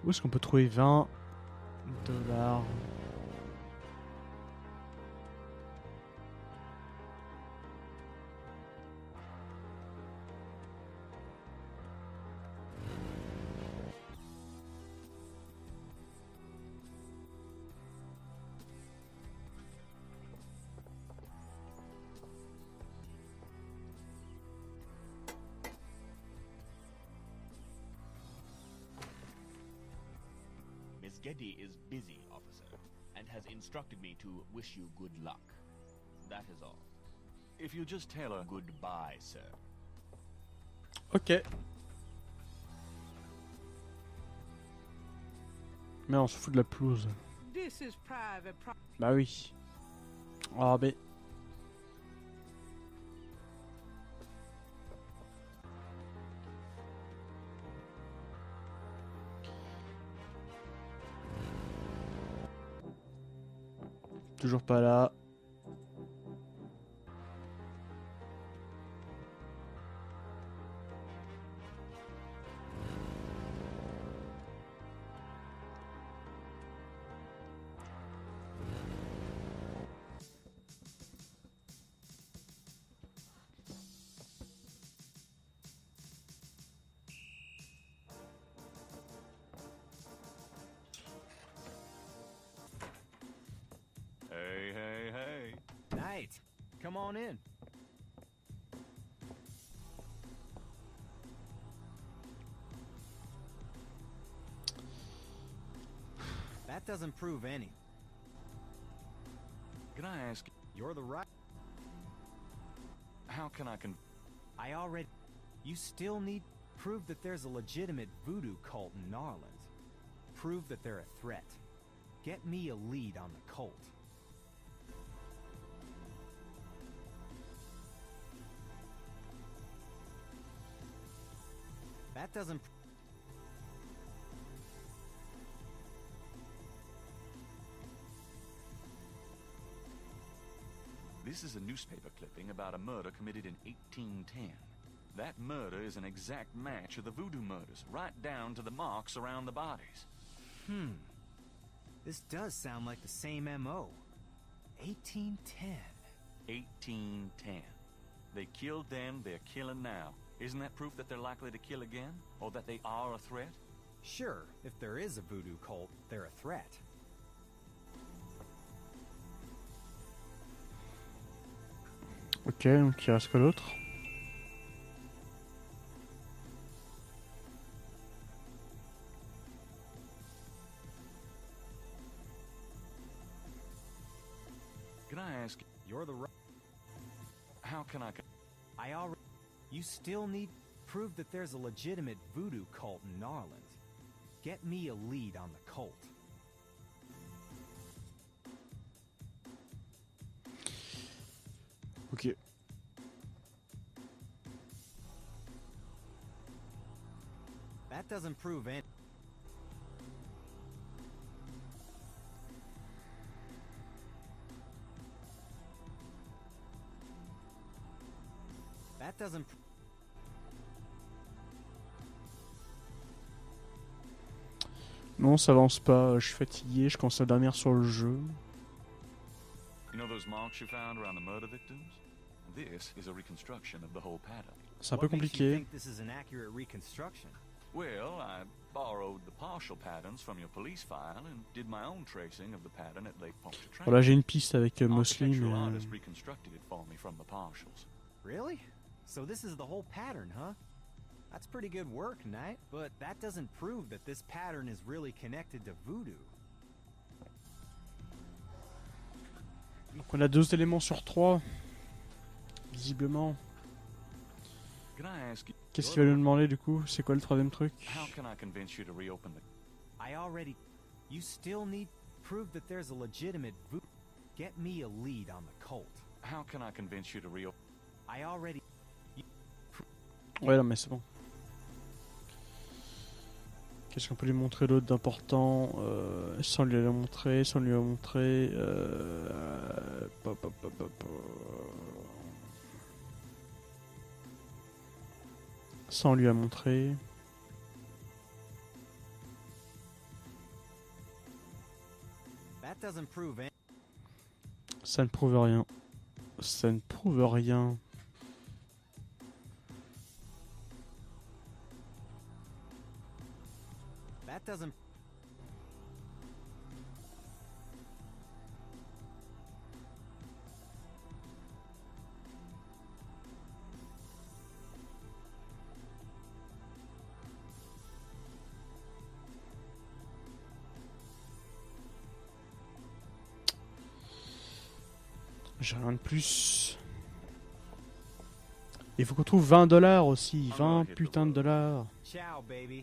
Où est-ce qu'on peut trouver 20 $? Miss Geddy is busy, officer, and has instructed me to wish you good luck. That is all. If you just tell her goodbye, sir. Ok. Mais on se fout de la pelouse. This is private Bah oui. Ah mais... Toujours pas là. Hey, hey, hey. Knight, come on in. That doesn't prove any. Can I ask, You're the right. how can I I already. You still need prove that there's a legitimate voodoo cult in Narland. Prove that they're a threat. Get me a lead on the cult. That doesn't. This is a newspaper clipping about a murder committed in 1810. That murder is an exact match of the voodoo murders, right down to the marks around the bodies. This does sound like the same MO. 1810. 1810. They killed then, they're killing now. Isn't that proof that they're likely to kill again? Or that they are a threat? Sure, if there is a voodoo cult, they're a threat. Ok, donc il reste quoi d'autre? Can I ask, You're the right. how can I... I already. You still need prove that there's a legitimate voodoo cult in Narland. Get me a lead on the cult. Ok. That doesn't prove any. That doesn't. Non, ça avance pas. Je suis fatigué, je commence à dormir sur le jeu. You know those marks you found around the murder victims? This is a reconstruction of the whole pattern. C'est un peu What makes you compliqué. think this is an accurate reconstruction? Well, I borrowed the partial patterns from your police file and did my own tracing of the pattern at Lake Pontchartrain. Voilà, j'ai une piste avec Mosley, Architectural mais... artist reconstructed it for me from the partials. Really? So this is the whole pattern, huh? That's pretty good work, Knight. But that doesn't prove that this pattern is really connected to voodoo. Donc on a 2 éléments sur 3. Visiblement. Can I ask you, Qu'est-ce qu'il va nous demander du coup? C'est quoi le troisième truc? how can I convince you to reopen the... I already. You still need prove that there's a legitimate voodoo. Get me a lead on the cult. How can I convince you to reopen... I already. Ouais, non mais c'est bon. Qu'est-ce qu'on peut lui montrer d'autre d'important? Sans lui la montrer, sans lui la montrer... Sans lui la montrer... That doesn't prove any. Ça ne prouve rien. Ça ne prouve rien. That doesn't. J'ai rien de plus. Il faut qu'on trouve 20 $ aussi. 20 putains de dollars. Ciao, baby.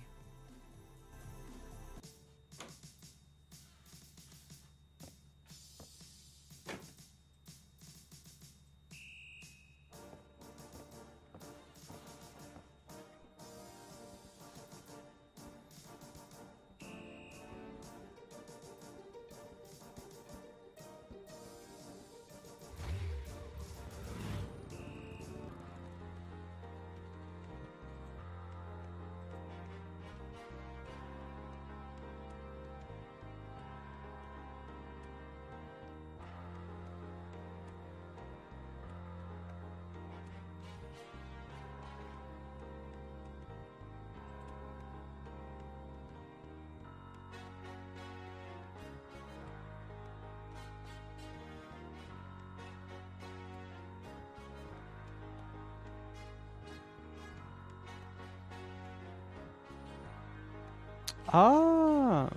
Ah!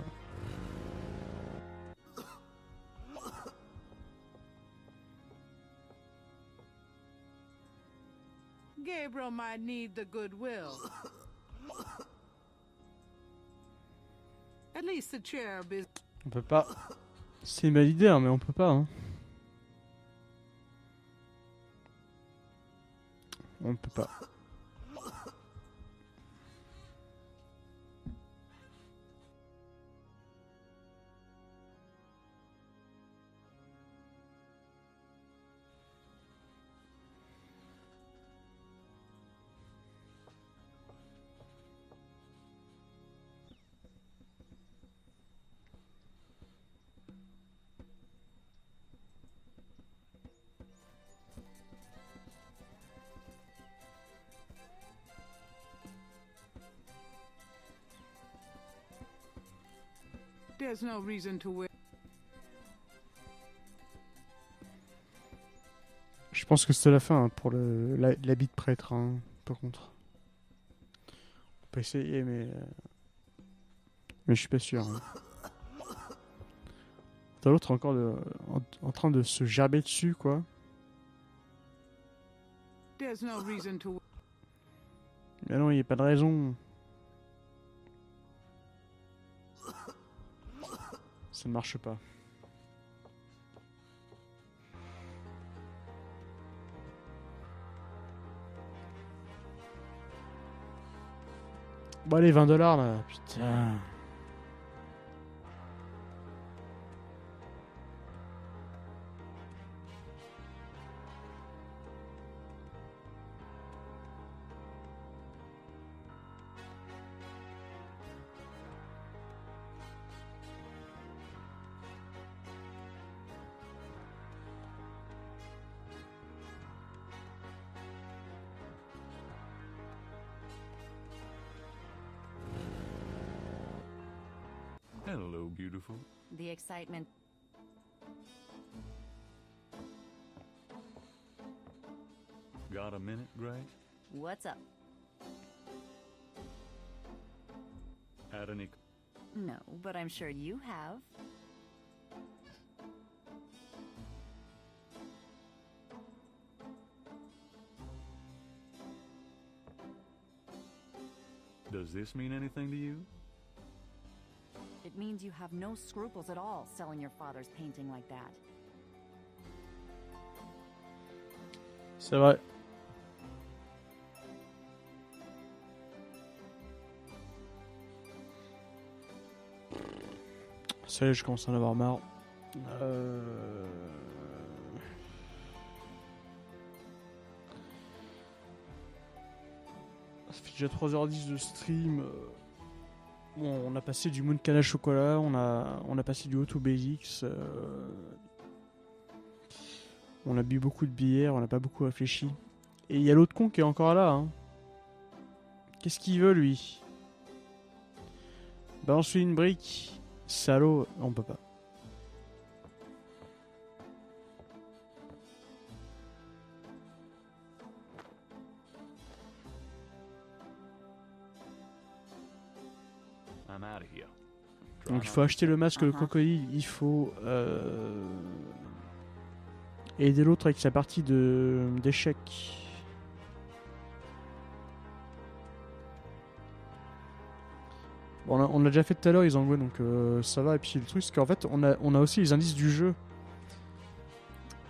Gabriel might need the goodwill. At least the cherub is. On peut pas. C'est une belle idée, hein, mais on peut pas. Hein. On peut pas. There's no reason to wear. Je pense que c'était la fin hein, pour l'habit de prêtre, hein, par contre. On peut essayer, mais je suis pas sûr. Hein. T'as l'autre encore en train de se gerber dessus, quoi. There's no reason to. Mais non, il n'y a pas de raison. Ça ne marche pas. Bon allez, 20 $ là, putain. Hello, beautiful. The excitement. Got a minute, Grace? What's up? Had any... No, but I'm sure you have. Does this mean anything to you? It means you have no scruples at all selling your father's painting like that. C'est vrai. Ça y est, je commence à en avoir marre. Ça fait déjà 3h10 de stream. Bon, on a passé du Moon Canal Chocolat, on a passé du Auto Basics. On a bu beaucoup de bière, on n'a pas beaucoup réfléchi. Et il y a l'autre con qui est encore là. Hein. Qu'est-ce qu'il veut lui? Balance-lui une brique. Salaud, on peut pas. I'm out of here. Donc il faut acheter le masque de crocodile, il faut aider l'autre avec sa partie d'échecs. Bon, on l'a déjà fait tout à l'heure, ils ont joué, donc ça va. Et puis le truc, c'est qu'en fait, on a aussi les indices du jeu.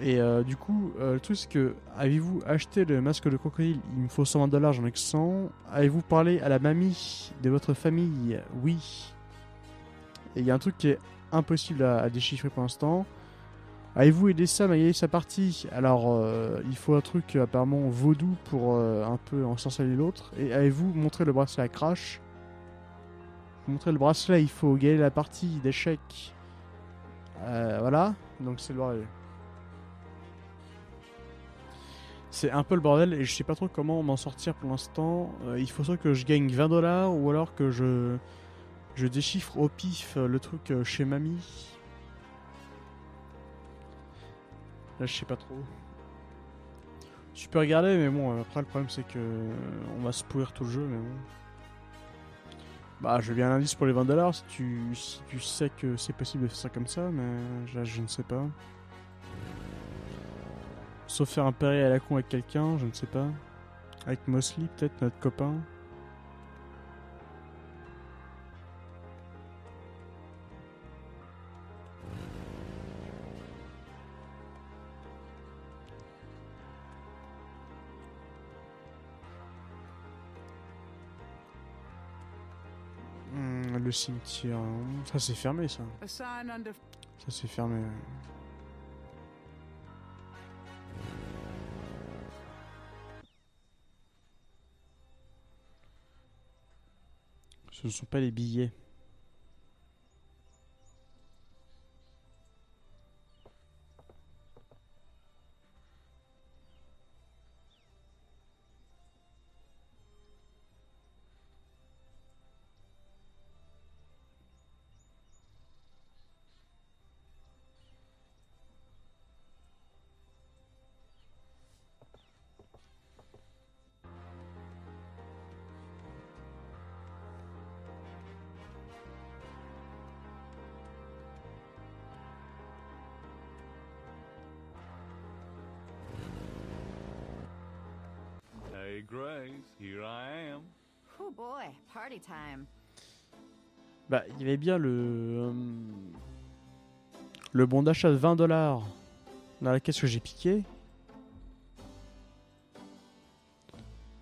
Et du coup, le truc, c'est que avez-vous acheté le masque de crocodile? Il me faut 120$, j'en ai que 100. Avez-vous parlé à la mamie de votre famille? Oui. Et il y a un truc qui est impossible à déchiffrer pour l'instant. Avez-vous aidé Sam à gagner sa partie? Alors, il faut un truc apparemment vaudou pour un peu ensorceler l'autre. Et avez-vous montré le bracelet à Crash? Pour montrer le bracelet, il faut gagner la partie d'échecs. Voilà, donc c'est le bordel. C'est un peu le bordel et je sais pas trop comment m'en sortir pour l'instant. Il faut soit que je gagne 20$ ou alors que je déchiffre au pif le truc chez mamie. Là, je sais pas trop. Je peux regarder, mais bon, après, le problème, c'est que on va se pourrir tout le jeu, mais bon. Bah, je veux bien un indice pour les 20$ si tu sais que c'est possible de faire ça comme ça, mais là, je ne sais pas. Sauf faire un pari à la con avec quelqu'un, je ne sais pas. Avec Mosley, peut-être, notre copain. Le cimetière. Ça c'est fermé ça. A sign under. Ça c'est fermé. Ce ne sont pas les billets. Hey, Grace, here I am. Oh boy, party time. Bah, il y avait bien le bon d'achat de 20$ dans la caisse que j'ai piqué.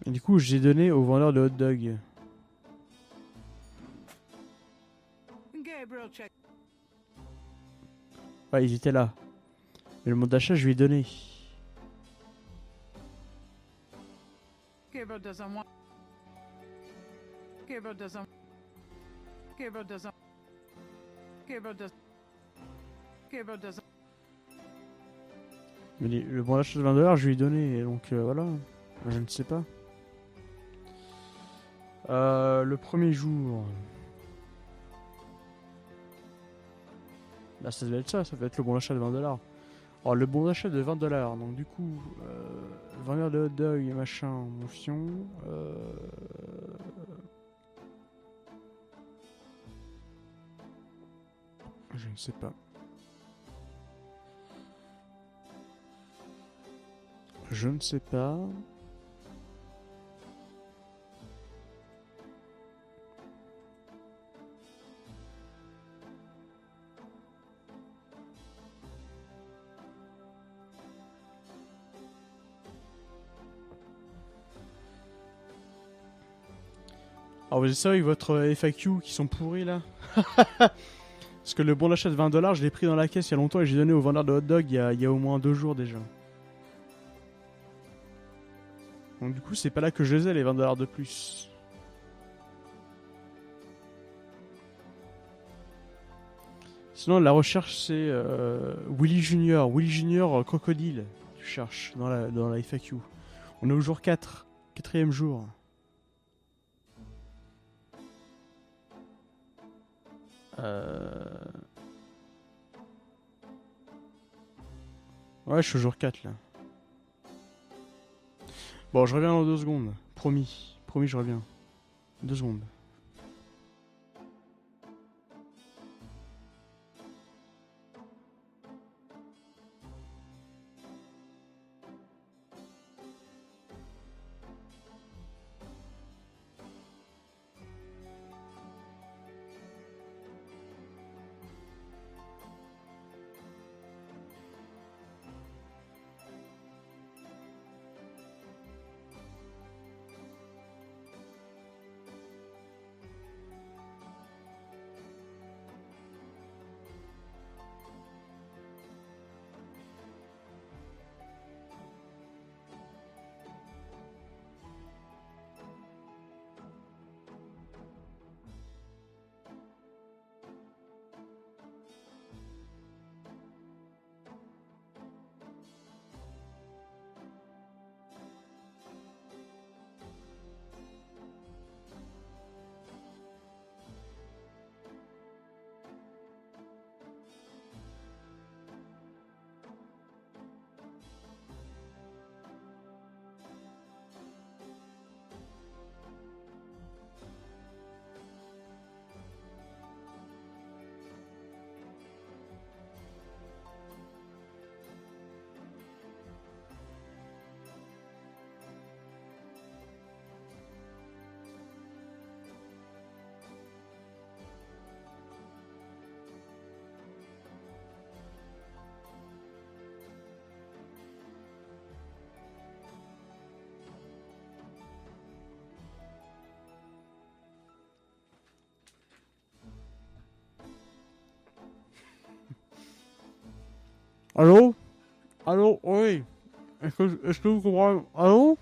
Et du coup, j'ai donné au vendeur de hot dog. Gabriel check. Ouais, ils étaient là. Mais le bon d'achat, je lui ai donné. Gabriel doesn't want. Gabriel doesn't. Gabriel doesn't. Gabriel doesn't. Gabriel doesn't. Mais le bon d'achat de 20$, je lui ai donné. Et donc voilà. Je ne sais pas. Le premier jour. Bah, ça doit être ça. Ça va être le bon d'achat de 20$. Alors, le bon d'achat de 20$. Donc, du coup, vendeur de hot dog et machin, mon fion. Je ne sais pas. Je ne sais pas. Alors vous êtes sérieux avec votre FAQ qui sont pourris là? Parce que le bon d'achat de 20$, je l'ai pris dans la caisse il y a longtemps et j'ai donné au vendeur de hot dog il y a au moins 2 jours déjà. Donc du coup c'est pas là que je les ai les 20$ de plus. Sinon, la recherche, c'est Willy Junior. Willy Junior crocodile. Tu cherches dans la FAQ. On est au jour 4. 4e jour. Ouais, je suis au jour 4 là. Bon, je reviens dans 2 secondes. Promis. Promis, je reviens. 2 secondes. Allô? Allô? Oui. Est-ce que vous comprenez? Allô?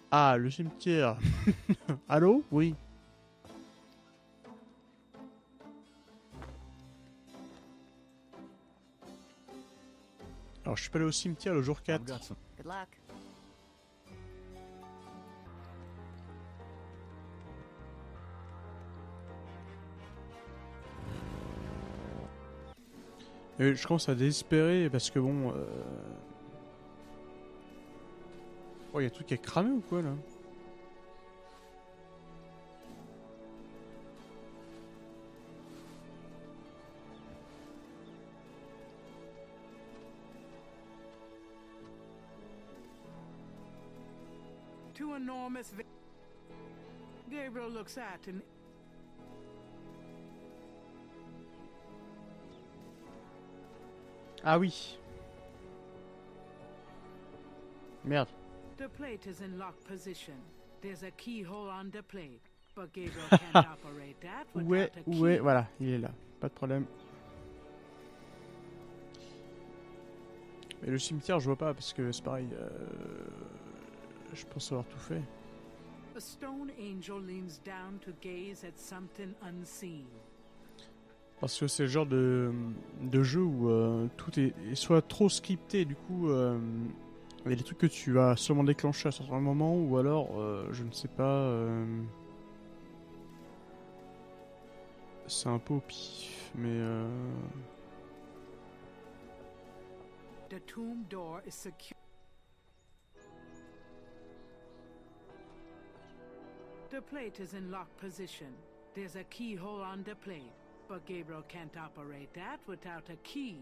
Ah, le cimetière. Allô? Oui. Alors, je suis pas allé au cimetière le jour 4. Good luck. Et je commence à désespérer parce que bon... Oh, y'a un truc qui a cramé ou quoi là? Two enormous. Gabriel looks at and. Ah oui. Merde. The plate is in lock position. There's a keyhole on the plate, but Gabriel can't operate that Ouais, without a key. ouais, voilà, il est là. Pas de problème. Et le cimetière, je vois pas parce que c'est pareil. Je pense avoir tout fait. A stone angel leans down to gaze at something unseen. Parce que c'est le genre de jeu où tout est soit trop scripté, du coup, il y a des trucs que tu vas seulement déclencher à certains moments, ou alors, je ne sais pas, c'est un peu au pif, mais The tomb door is secure. The plate is in lock position. There's a keyhole on the plate, but Gabriel can't operate that without a key.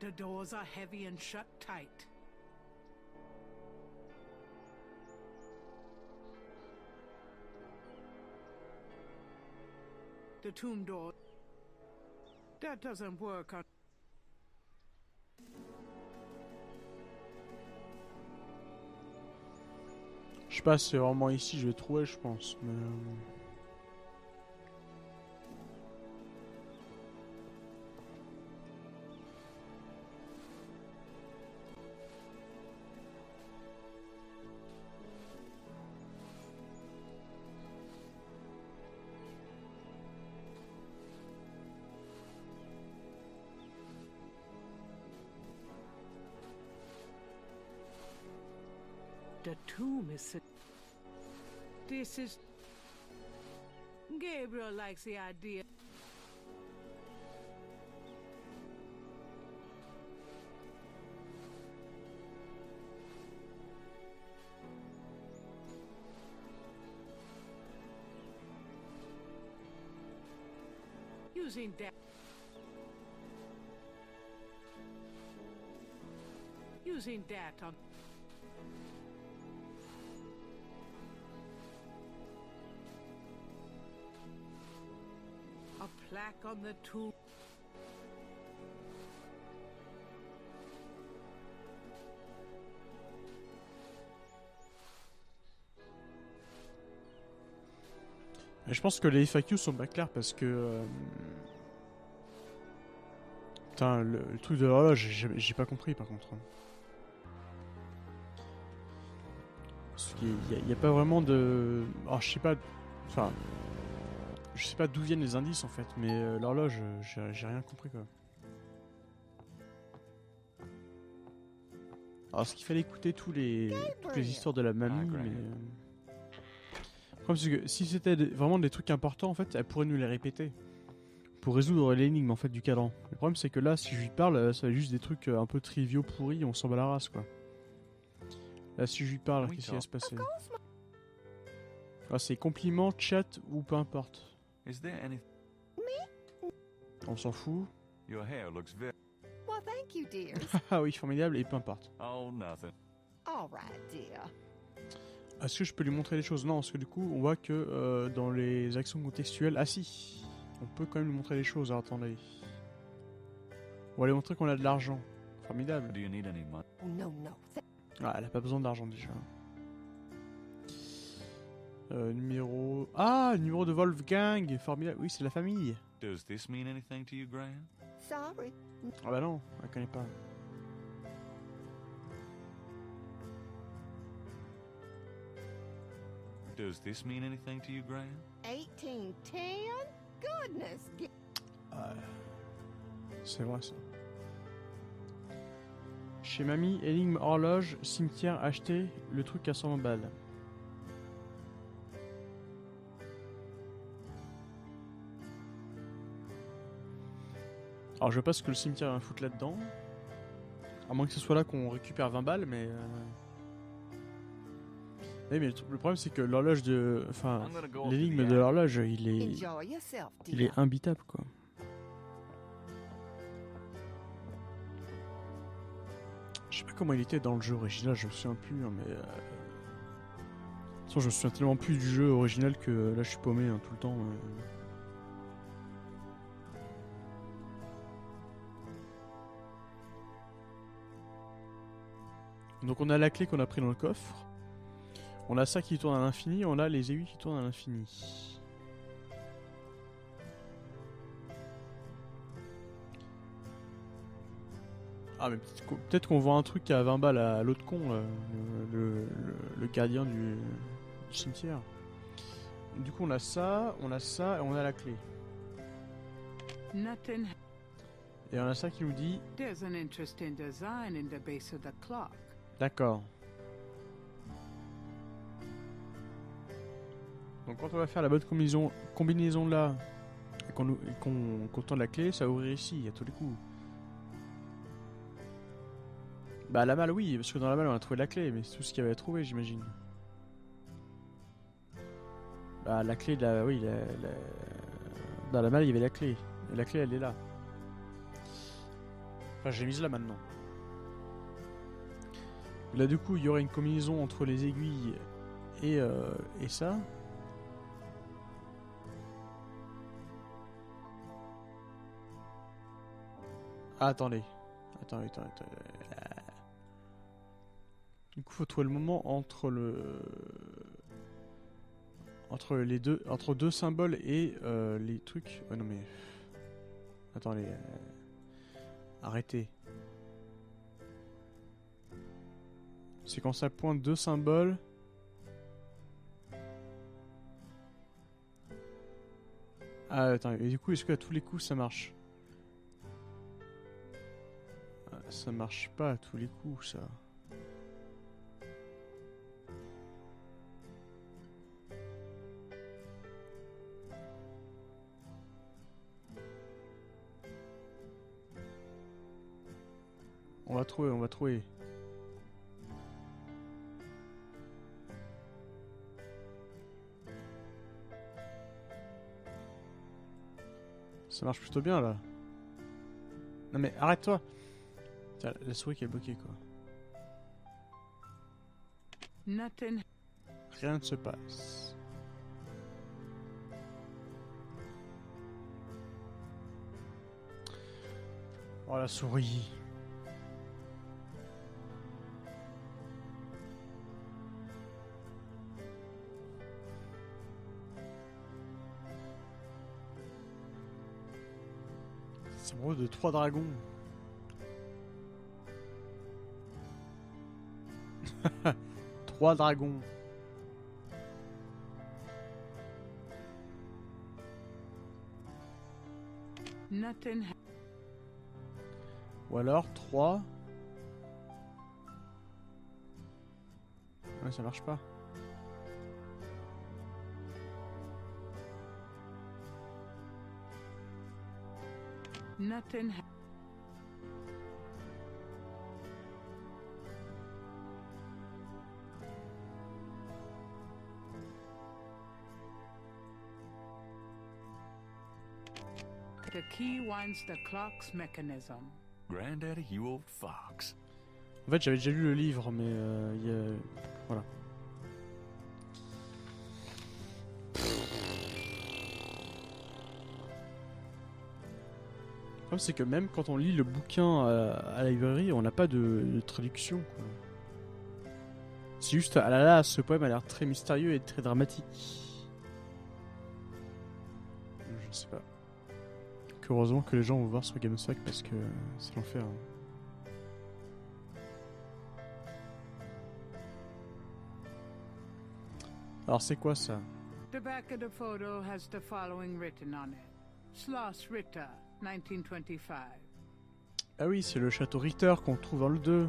The doors are heavy and shut tight. The tomb door. That doesn't work on. je sais pas si c'est vraiment ici, je vais trouver, je pense, mais... the tomb is... This is... Gabriel likes the idea. Using that... Using that on... A plaque on the tomb. Et je pense que les FAQ sont pas clairs parce que... Putain, le truc de l'horloge, j'ai pas compris par contre. Parce qu'il y a pas vraiment de... Alors je sais pas... Enfin... Je sais pas d'où viennent les indices en fait, mais l'horloge, j'ai rien compris quoi. Alors est-ce qu'il fallait écouter toutes les histoires de la mamie, mais... Le problème c'est que si c'était vraiment des trucs importants en fait, elle pourrait nous les répéter. Pour résoudre l'énigme en fait du cadran. Le problème c'est que là, si je lui parle, ça va être juste des trucs un peu triviaux pourris, on s'en bat la race quoi. Là si je lui parle, qu'est-ce qui va se passer? Ah, c'est compliment, chat ou peu importe. Is there any... On s'en fout. Your hair looks very... Well, thank you, dear. Ah oui, formidable et peu importe. Oh, nothing. All right, dear. Est-ce que je peux lui montrer les choses? Non, parce que du coup, on voit que dans les actions contextuelles... Ah si, on peut quand même lui montrer les choses. Alors, attendez. On va lui montrer qu'on a de l'argent. Formidable. Do you need any money? No, no. Ah, elle a pas besoin d'argent déjà. Numéro... Ah, numéro de Wolfgang. Formidable. Oui, c'est la famille. Does this mean anything to you, Graham? Sorry. Ah bah non, elle connaît pas. Does this mean anything to you, Graham? 1810? Goodness. C'est vrai ça. Chez mamie, énigme horloge, cimetière, acheter le truc à 120 balles. Alors je sais pas ce que le cimetière va foutre là-dedans. À moins que ce soit là qu'on récupère 20 balles, mais... Oui, mais le problème c'est que l'horloge de... Enfin, l'énigme de l'horloge, il Enjoy yourself, est dear. imbitable quoi. Je sais pas comment il était dans le jeu original, je me souviens plus, hein, mais... De toute façon, je me souviens tellement plus du jeu original que là je suis paumé hein, tout le temps. Donc on a la clé qu'on a pris dans le coffre. On a ça qui tourne à l'infini, on a les aiguilles qui tournent à l'infini. Ah mais peut-être qu'on voit un truc à 20 balles à l'autre con, là, le gardien du cimetière. Du coup on a ça et on a la clé. Nothing. Et on a ça qui nous dit... There's an interesting design in the base of the clock. D'accord. Donc quand on va faire la bonne combinaison là, et qu'on tourne la clé, ça va ouvrir ici, à tous les coups. Bah la malle oui, parce que dans la malle on a trouvé la clé, mais c'est tout ce qu'il y avait à trouver j'imagine. Bah la clé, oui, dans la malle il y avait la clé. Et la clé elle est là. Enfin j'ai mise là maintenant. Là du coup il y aurait une combinaison entre les aiguilles et ça. Ah, attendez. Du coup faut trouver le moment entre entre deux symboles et les trucs. Ouais non mais... Attendez. Arrêtez. C'est quand ça pointe deux symboles. Ah attends, et du coup est-ce que à tous les coups ça marche? Ça marche pas à tous les coups ça. On va trouver, on va trouver. Ça marche plutôt bien là. Non mais arrête-toi. Tiens, la souris qui est bloquée quoi. Nothing. Rien ne se passe. Oh la souris. C'est bon de 3 dragons. Trois dragons. Nothing. Ou alors 3. Ouais, ça marche pas. Nothing. The key winds the clock's mechanism. Granddaddy, you old fox. En fait, j'avais déjà lu le livre, mais voilà. Le problème, c'est que même quand on lit le bouquin à la librairie, on n'a pas de traduction, quoi. C'est juste, ah là là, ce poème a l'air très mystérieux et très dramatique. Je ne sais pas. Heureusement que les gens vont voir sur GameSack parce que c'est l'enfer. Alors c'est quoi ça? The back of the photo has the following written on it. Schloss Ritter, 1925. Ah oui, c'est le château Ritter qu'on trouve dans le 2.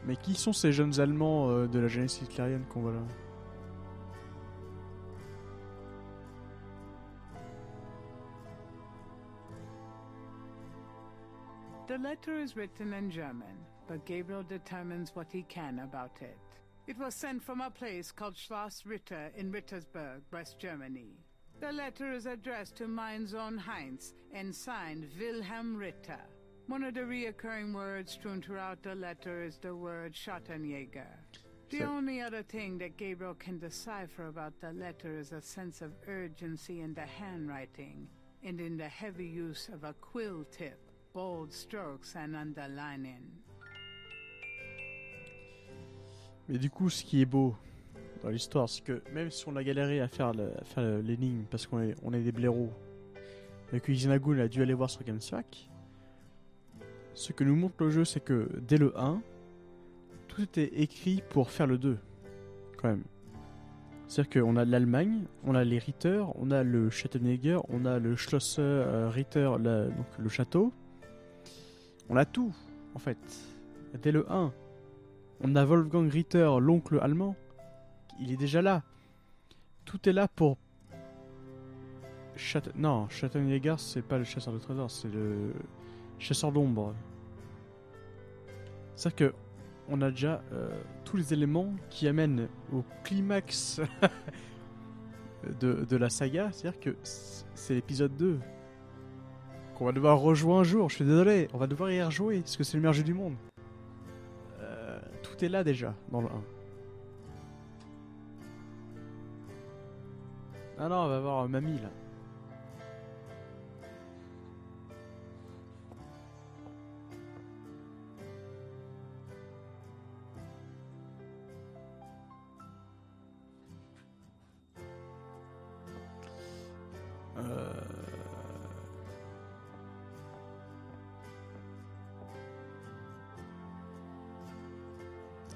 Mais qui sont ces jeunes Allemands de la jeunesse hitlérienne qu'on voit là? The letter is written in German, but Gabriel determines what he can about it. It was sent from a place called Schloss Ritter in Rittersberg, West Germany. The letter is addressed to mein Sohn Heinz and signed Wilhelm Ritter. One of the reoccurring words strewn throughout the letter is the word Schattenjäger. The only other thing that Gabriel can decipher about the letter is a sense of urgency in the handwriting and in the heavy use of a quill tip, bold strokes and underlining. Mais du coup, ce qui est beau dans l'histoire, c'est que même si on a galéré à faire l'énigme parce qu'on est des blaireaux, et que Izanagul a dû aller voir sur GameSack, ce que nous montre le jeu, c'est que dès le 1, tout était écrit pour faire le 2, quand même. C'est-à-dire qu'on a l'Allemagne, on a les Ritter, on a le Schattenjäger, on a le Schlosser Ritter, donc le château. On a tout, en fait. Dès le 1, on a Wolfgang Ritter, l'oncle allemand. Il est déjà là. Tout est là pour... Non, Schattenjäger, c'est pas le chasseur de trésors, c'est le chasseur d'ombre. C'est-à-dire que on a déjà tous les éléments qui amènent au climax de la saga. C'est-à-dire que c'est l'épisode 2 qu'on va devoir rejouer un jour. Je suis désolé, on va devoir y rejouer parce que c'est le meilleur jeu du monde. Tout est là déjà dans le 1. Ah non, on va voir Mamie là.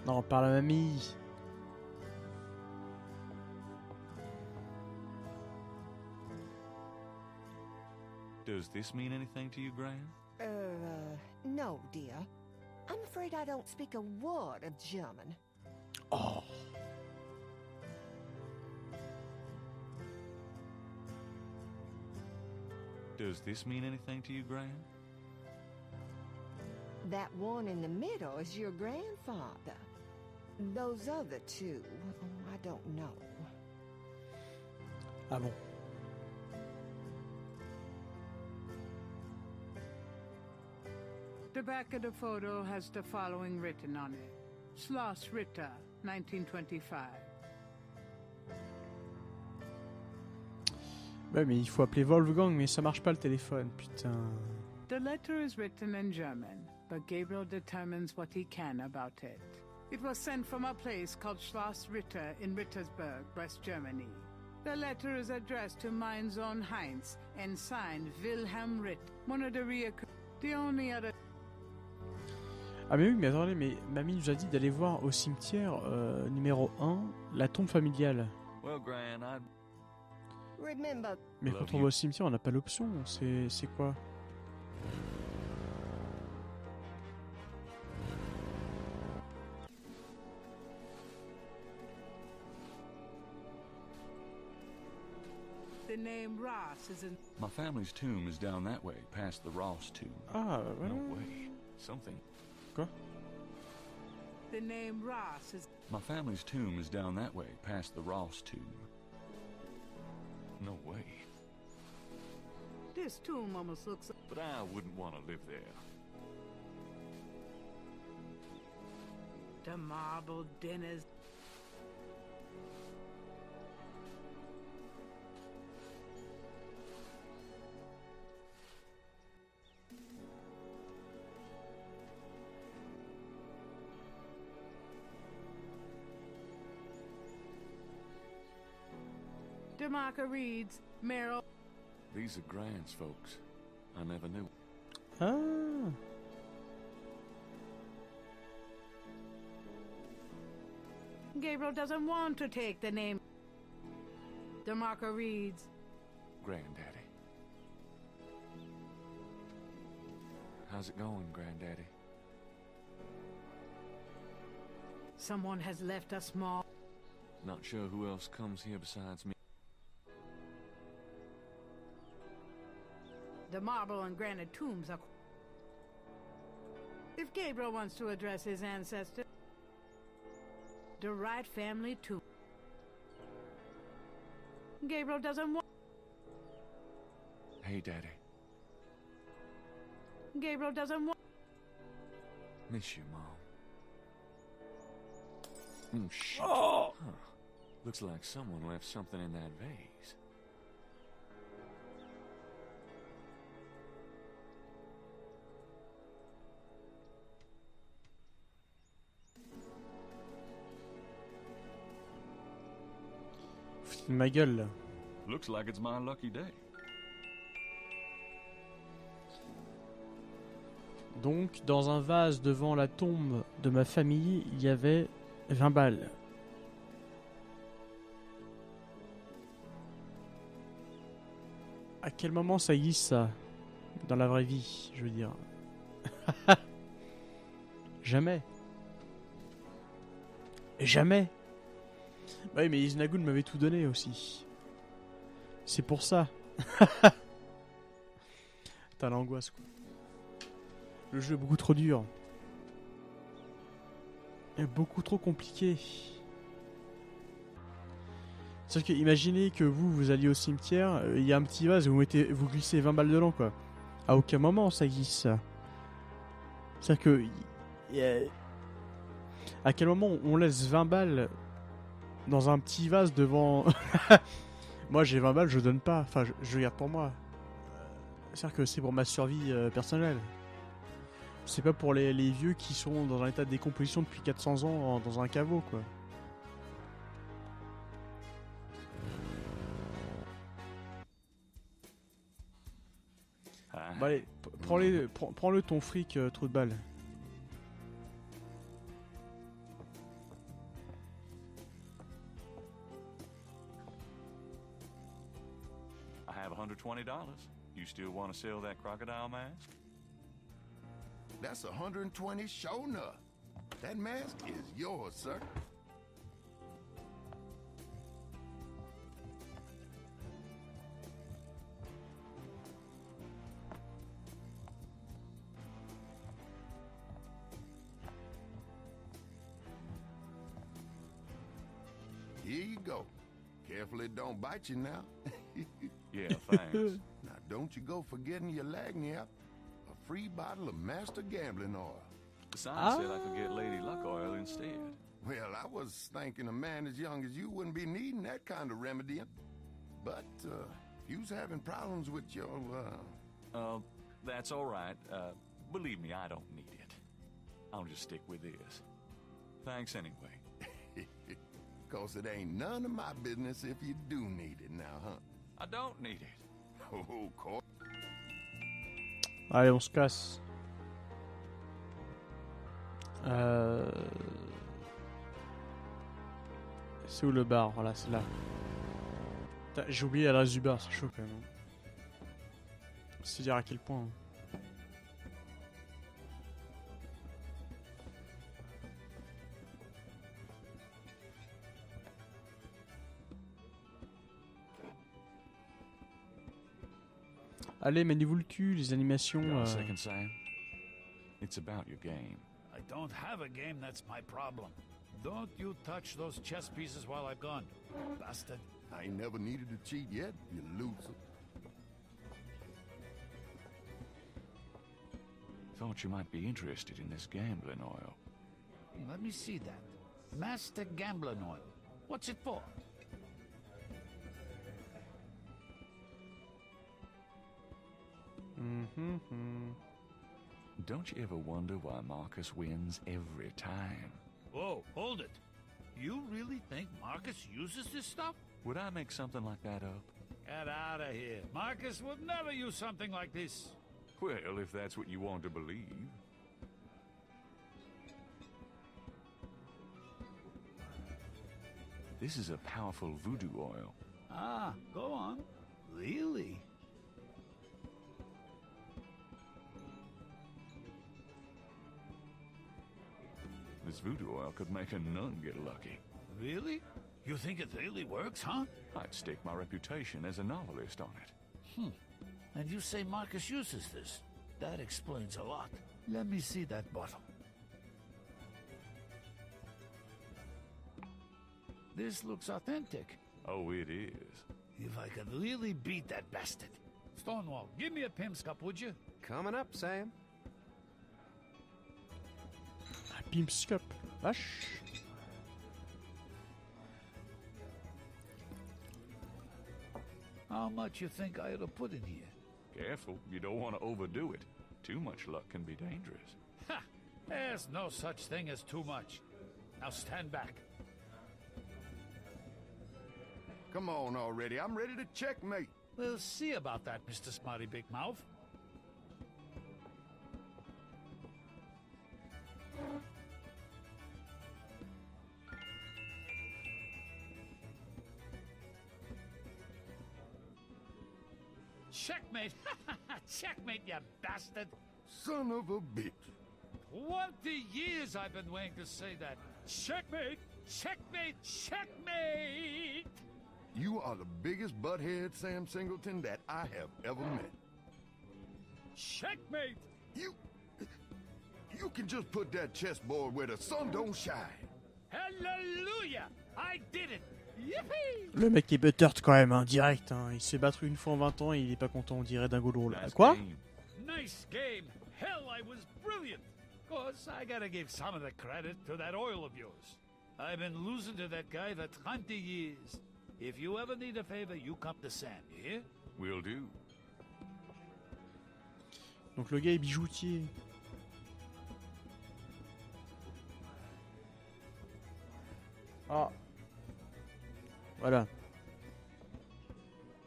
Non, par la mamie. Does this mean anything to you, Gran? No, dear. I'm afraid I don't speak a word of German. Oh. Does this mean anything to you, Gran? That one in the middle is your grandfather. Those other two, I don't know. Ah bon. The back of the photo has the following written on it. Schloss Ritter, 1925. Ouais, mais il faut appeler Wolfgang, mais ça marche pas le téléphone, putain. The letter is written in German, but Gabriel determines what he can about it. It was sent from a place called Schloss Ritter in Rittersberg, West Germany. The letter is addressed to mein Sohn Heinz and signed Wilhelm Ritt, one of the only other... Ah mais oui, mais attendez, mais mamie nous a dit d'aller voir au cimetière numéro 1 la tombe familiale. Well, Gran, I... Remember, Mais Love quand on you. va au cimetière, on n'a pas l'option. C'est quoi? The name Ross is in... My family's tomb is down that way, past the Ross tomb. Ah, voilà. No way. Something. The name Ross is... My family's tomb is down that way, past the Ross tomb. No way. This tomb almost looks... But I wouldn't want to live there. The marble dinners... DeMarca reads, Merrill... These are Gran's folks. I never knew. Ah. Gabriel doesn't want to take the name. DeMarco reads, Granddaddy. How's it going, Granddaddy? someone has left a small... Not sure who else comes here besides me. The marble and granite tombs are... If Gabriel wants to address his ancestors, the Wright family tomb. Gabriel doesn't want... Hey, Daddy. Gabriel doesn't want... Miss you, Mom. Shit. Oh! Huh. Looks like someone left something in that vase. Foutu de ma gueule là. Looks like it's my lucky day. Donc, dans un vase devant la tombe de ma famille, il y avait 20 balles. À quel moment ça glisse ça? Dans la vraie vie, je veux dire. Jamais. Jamais. Bah oui, mais Iznagoon m'avait tout donné aussi. C'est pour ça. T'as l'angoisse quoi. Le jeu est beaucoup trop dur. Et beaucoup trop compliqué. C'est-à-dire que imaginez que vous alliez au cimetière, il y a un petit vase et vous glissez 20 balles dedans quoi. À aucun moment ça glisse ça. C'est-à-dire que... À quel moment on laisse 20 balles dans un petit vase devant... Moi j'ai 20 balles, je donne pas. Enfin je garde pour moi. C'est-à-dire que c'est pour ma survie personnelle. C'est pas pour les vieux qui sont dans un état de décomposition depuis 400 ans dans un caveau quoi. Ah. Bon allez, prends-le ton fric, trou de balle. I have $120. You still want to sell that crocodile mask? That's 120 sure enough. That mask is yours, sir. Here you go. Careful it don't bite you now. Yeah, thanks. Now don't you go forgetting your lagniappe. A free bottle of Master Gambling Oil. The sign said I could get Lady Luck oil instead. Well, I was thinking a man as young as you wouldn't be needing that kind of remedy. But, if you's having problems with your, That's all right. Believe me, I don't need it. I'll just stick with this. Thanks anyway. 'Cause it ain't none of my business if you do need it now, huh? I don't need it. Oh, course. Allez, on se casse. C'est où le bar? Voilà, c'est là. Putain, j'ai oublié l'adresse du bar, c'est chaud quand même. C'est dire à quel point. Allez, menez-vous le cul, les animations. Got a second, Sam? It's about your game. I don't have a game, that's my problem. Don't you touch those chess pieces while I'm gone, bastard. I ain't never needed to cheat yet, you loser. Thought you might be interested in this gambling oil. Let me see that. Master Gambling Oil. What's it for? Don't you ever wonder why Marcus wins every time? Whoa, hold it. You really think Marcus uses this stuff? Would I make something like that up? Get out of here. Marcus would never use something like this. Well, if that's what you want to believe. This is a powerful voodoo oil. Ah, go on. Really? This voodoo oil could make a nun get lucky. Really? You think it really works, huh? I'd stake my reputation as a novelist on it. And you say Marcus uses this? That explains a lot. Let me see that bottle. This looks authentic. Oh, it is. If I could really beat that bastard. Stonewall, give me a Pim's cup, would you? Coming up, Sam. Pimp's Cup. Vache. How much you think I ought to put in here? Careful, you don't want to overdo it. Too much luck can be dangerous. Ha! There's no such thing as too much. Now stand back. Come on already, I'm ready to checkmate. We'll see about that, Mr. Smarty Big Mouth. Checkmate! Checkmate, you bastard! Son of a bitch. 20 years I've been waiting to say that. Checkmate! Checkmate! Checkmate! You are the biggest butthead, Sam Singleton, that I have ever met. Checkmate! You can just put that chessboard where the sun don't shine. Hallelujah! I did it! Yippee! Le mec est buttered quand même, hein, direct. Hein. Il s'est battu une fois en 20 ans et il est pas content, on dirait Dingo drôle. Nice Quoi? game. Nice game. Hell, I was brilliant. Of course, I gotta give some of the credit to that oil of yours. I've been losing to that guy for 20 years. If you ever need a favor, you come to Sam, you hear? Will do. Donc le gars est bijoutier. Ah. Voilà.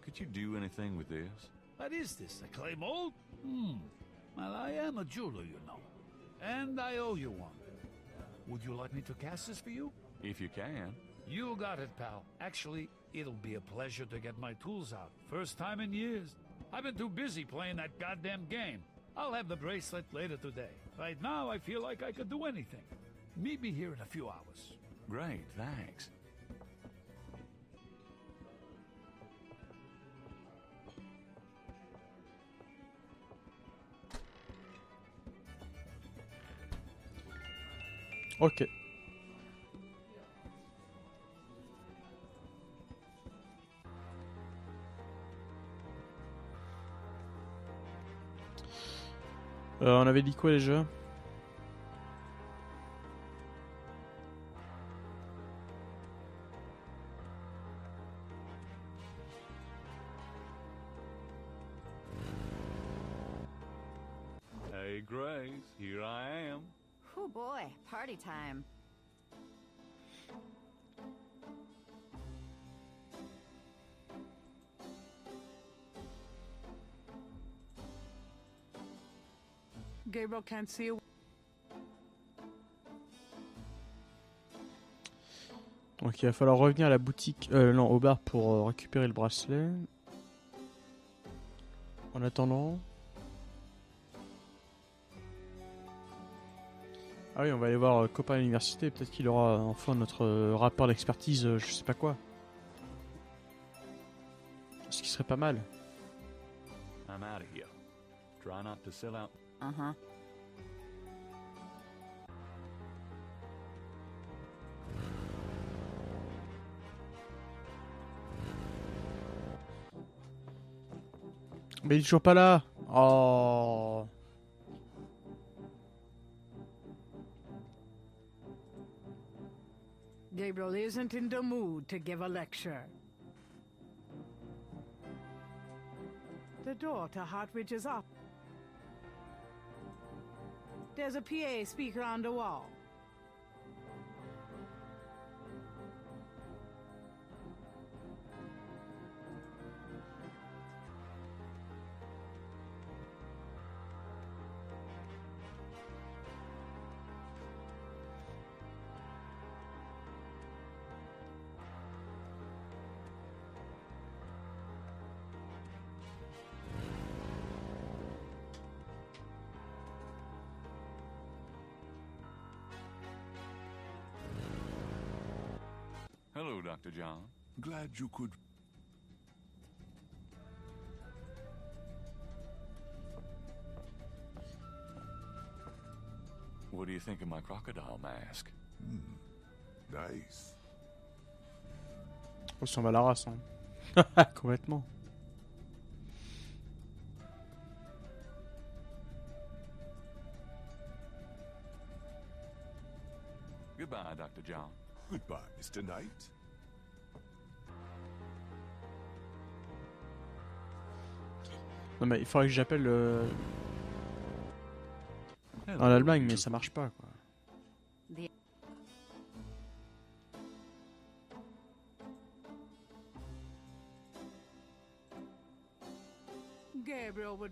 Could you do anything with this? What is this, a clay mold? Well, I am a jeweler, you know. And I owe you one. Would you like me to cast this for you? If you can. You got it, pal. Actually, it'll be a pleasure to get my tools out. First time in years. I've been too busy playing that goddamn game. I'll have the bracelet later today. Right now, I feel like I could do anything. Meet me here in a few hours. Great, thanks. Ok. On avait dit quoi déjà? Hey, Grace, here I am. Oh boy, party time. Gabriel can't see a... Donc il va falloir revenir à la boutique, non, au bar pour récupérer le bracelet. En attendant... Ah oui, on va aller voir copain à l'université, peut-être qu'il aura enfin notre rapport d'expertise, je sais pas quoi. Ce qui serait pas mal. I'm out of here. Try not to sell out. Uh-huh. Mais il est toujours pas là. Oh. Gabriel isn't in the mood to give a lecture. The door to Hartridge is up. There's a PA speaker on the wall. Hello, Dr. John. Glad you could. What do you think of my crocodile mask? Nice. On s'en va la race, hein. Complètement. Goodbye, Dr. John. Goodbye, Mr. Knight. Non mais il faudrait que j'appelle en Allemagne, mais ça marche pas quoi. Gabriel would...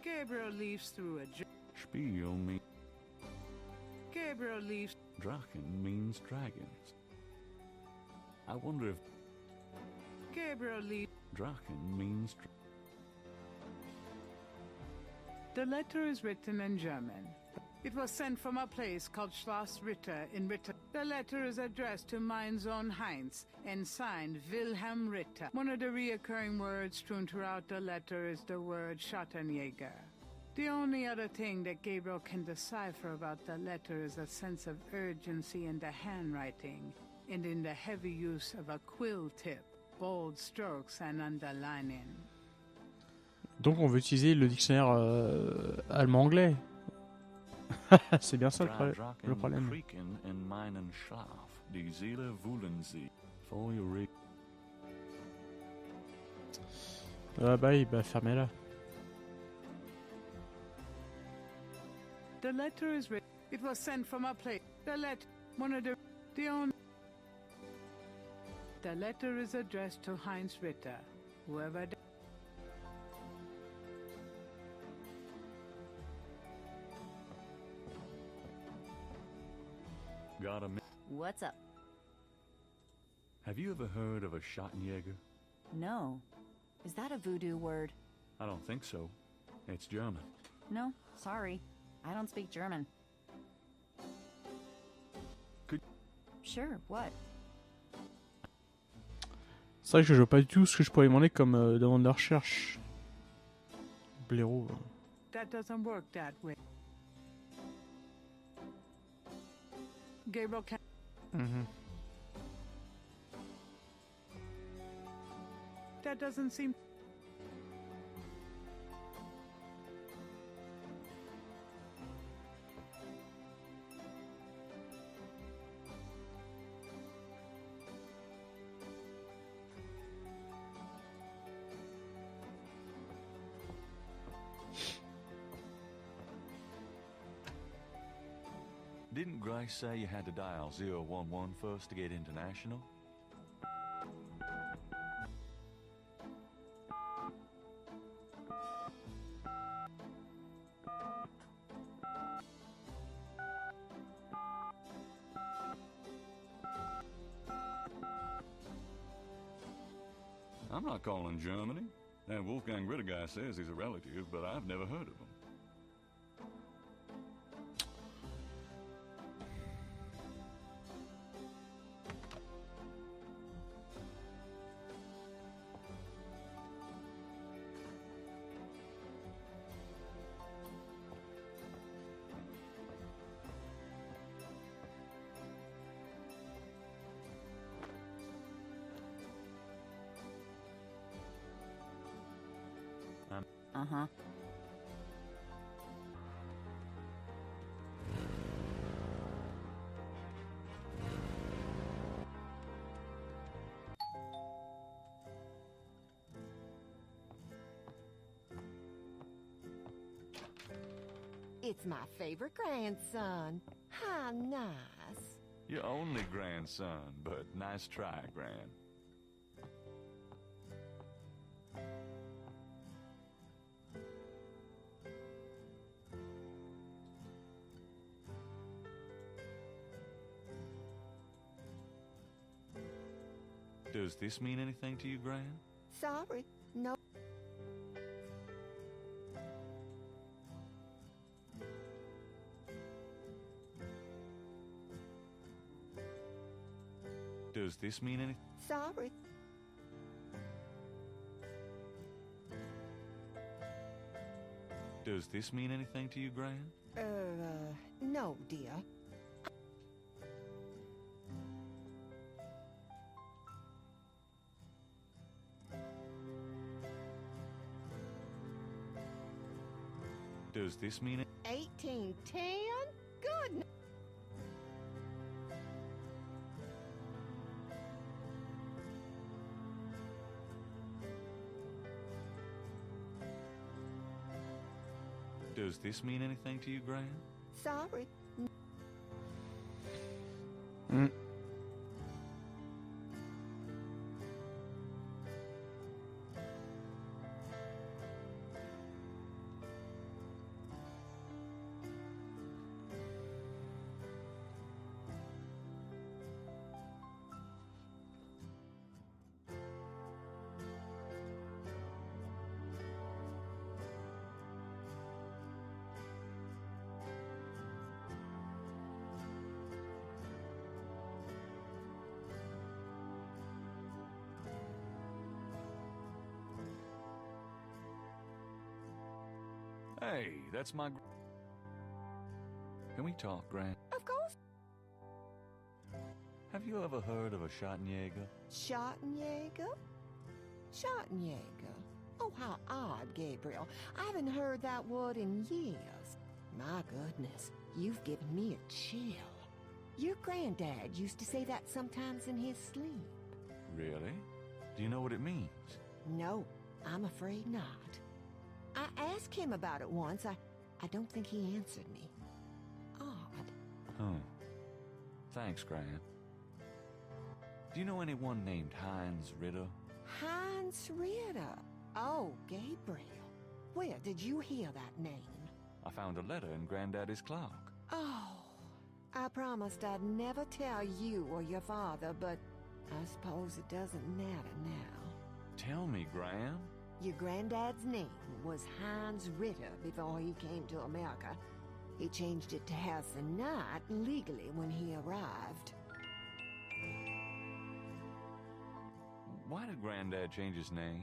Gabriel leaves through a... Spiel me. Gabriel leaves... Drachen means dragons. I wonder if Gabriel leaves... Drachen means... The letter is written in German. It was sent from a place called Schloss Ritter in Ritter. The letter is addressed to mein Sohn Heinz and signed Wilhelm Ritter. One of the reoccurring words strewn throughout the letter is the word Schattenjäger. The only other thing that Gabriel can decipher about the letter is a sense of urgency in the handwriting and in the heavy use of a quill tip, bold strokes and underlining. Donc on veut utiliser le dictionnaire allemand-anglais. C'est bien ça le problème. Ah bah oui, bah fermez-la. The letter is written. It was sent from a place. The letter, one of the only. The letter is addressed to Heinz Ritter, whoever. Got a What's up? Have you ever heard of a Schattenjäger? No. Is that a voodoo word? I don't think so. It's German. No, sorry. I don't speak German. Sure, what? C'est vrai que je vois pas du tout ce que je pourrais demander comme demande de recherche. Blaireau. That doesn't work that way. Gabriel can... That doesn't seem... Didn't Grace say you had to dial 011 first to get international? I'm not calling Germany. That Wolfgang Ritter guy says he's a relative, but I've never heard of him. Uh-huh. It's my favorite grandson. How nice. Your only grandson, but nice try, Gran. Does this mean anything to you, Gran? Sorry, no. Does this mean anything? Sorry. Does this mean anything to you, Gran? No, dear. Does this mean it? 1810? Good. Does this mean anything to you, Gran? Sorry. Hey, that's my... Can we talk, Gran? Of course. Have you ever heard of a Schottenjäger? Schottenjäger? Schottenjäger? Oh, how odd, Gabriel. I haven't heard that word in years. My goodness, you've given me a chill. Your granddad used to say that sometimes in his sleep. Really? Do you know what it means? No, I'm afraid not. I asked him about it once. I don't think he answered me. Odd. Huh. Thanks, Gran. Do you know anyone named Heinz Ritter? Heinz Ritter? Oh, Gabriel. Where did you hear that name? I found a letter in Granddaddy's clock. Oh, I promised I'd never tell you or your father, but I suppose it doesn't matter now. Tell me, Gran. Your granddad's name was Heinz Ritter before he came to America. He changed it to Harrison Knight legally when he arrived. Why did Granddad change his name?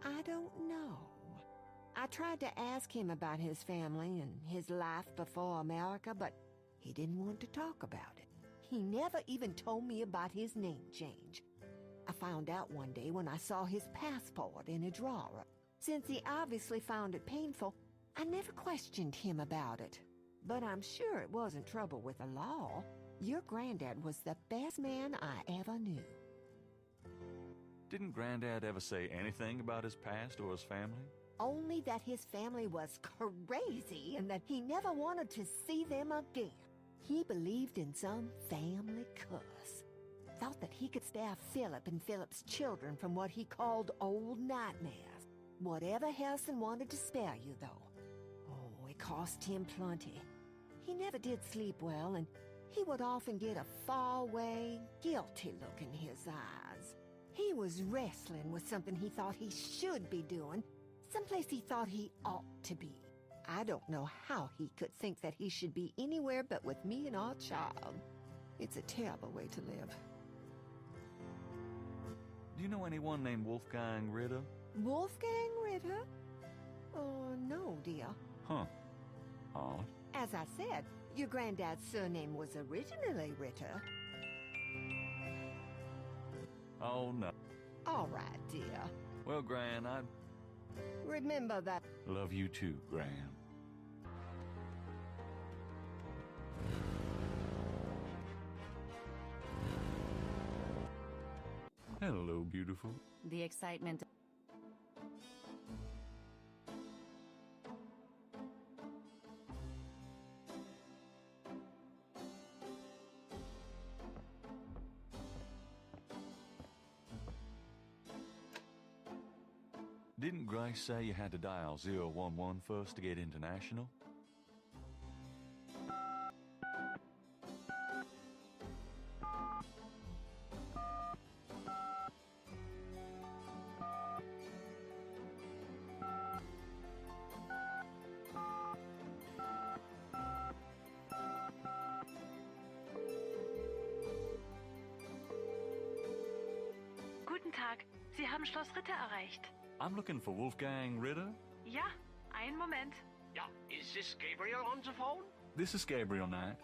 I don't know. I tried to ask him about his family and his life before America, but he didn't want to talk about it. He never even told me about his name change. I found out one day when I saw his passport in a drawer. Since he obviously found it painful, I never questioned him about it. But I'm sure it wasn't trouble with the law. Your granddad was the best man I ever knew. Didn't Granddad ever say anything about his past or his family? Only that his family was crazy and that he never wanted to see them again. He believed in some family curse. Thought that he could spare Philip and Philip's children from what he called old nightmares. Whatever Harrison wanted to spare you, though. Oh, it cost him plenty. He never did sleep well, and he would often get a far-away, guilty look in his eyes. He was wrestling with something he thought he should be doing, someplace he thought he ought to be. I don't know how he could think that he should be anywhere but with me and our child. It's a terrible way to live. Do you know anyone named Wolfgang Ritter? Wolfgang Ritter? Oh, no, dear. Huh. Odd. As I said, your granddad's surname was originally Ritter. Oh, no. All right, dear. Well, Gran, I Remember that. love you too, Gran. Hello, beautiful. The excitement. Didn't Grace say you had to dial 011 first to get international? Guten Tag, Sie haben Schloss Ritter erreicht. I'm looking for Wolfgang Ritter. Ja, einen Moment. Yeah, is this Gabriel on the phone? This is Gabriel Knight.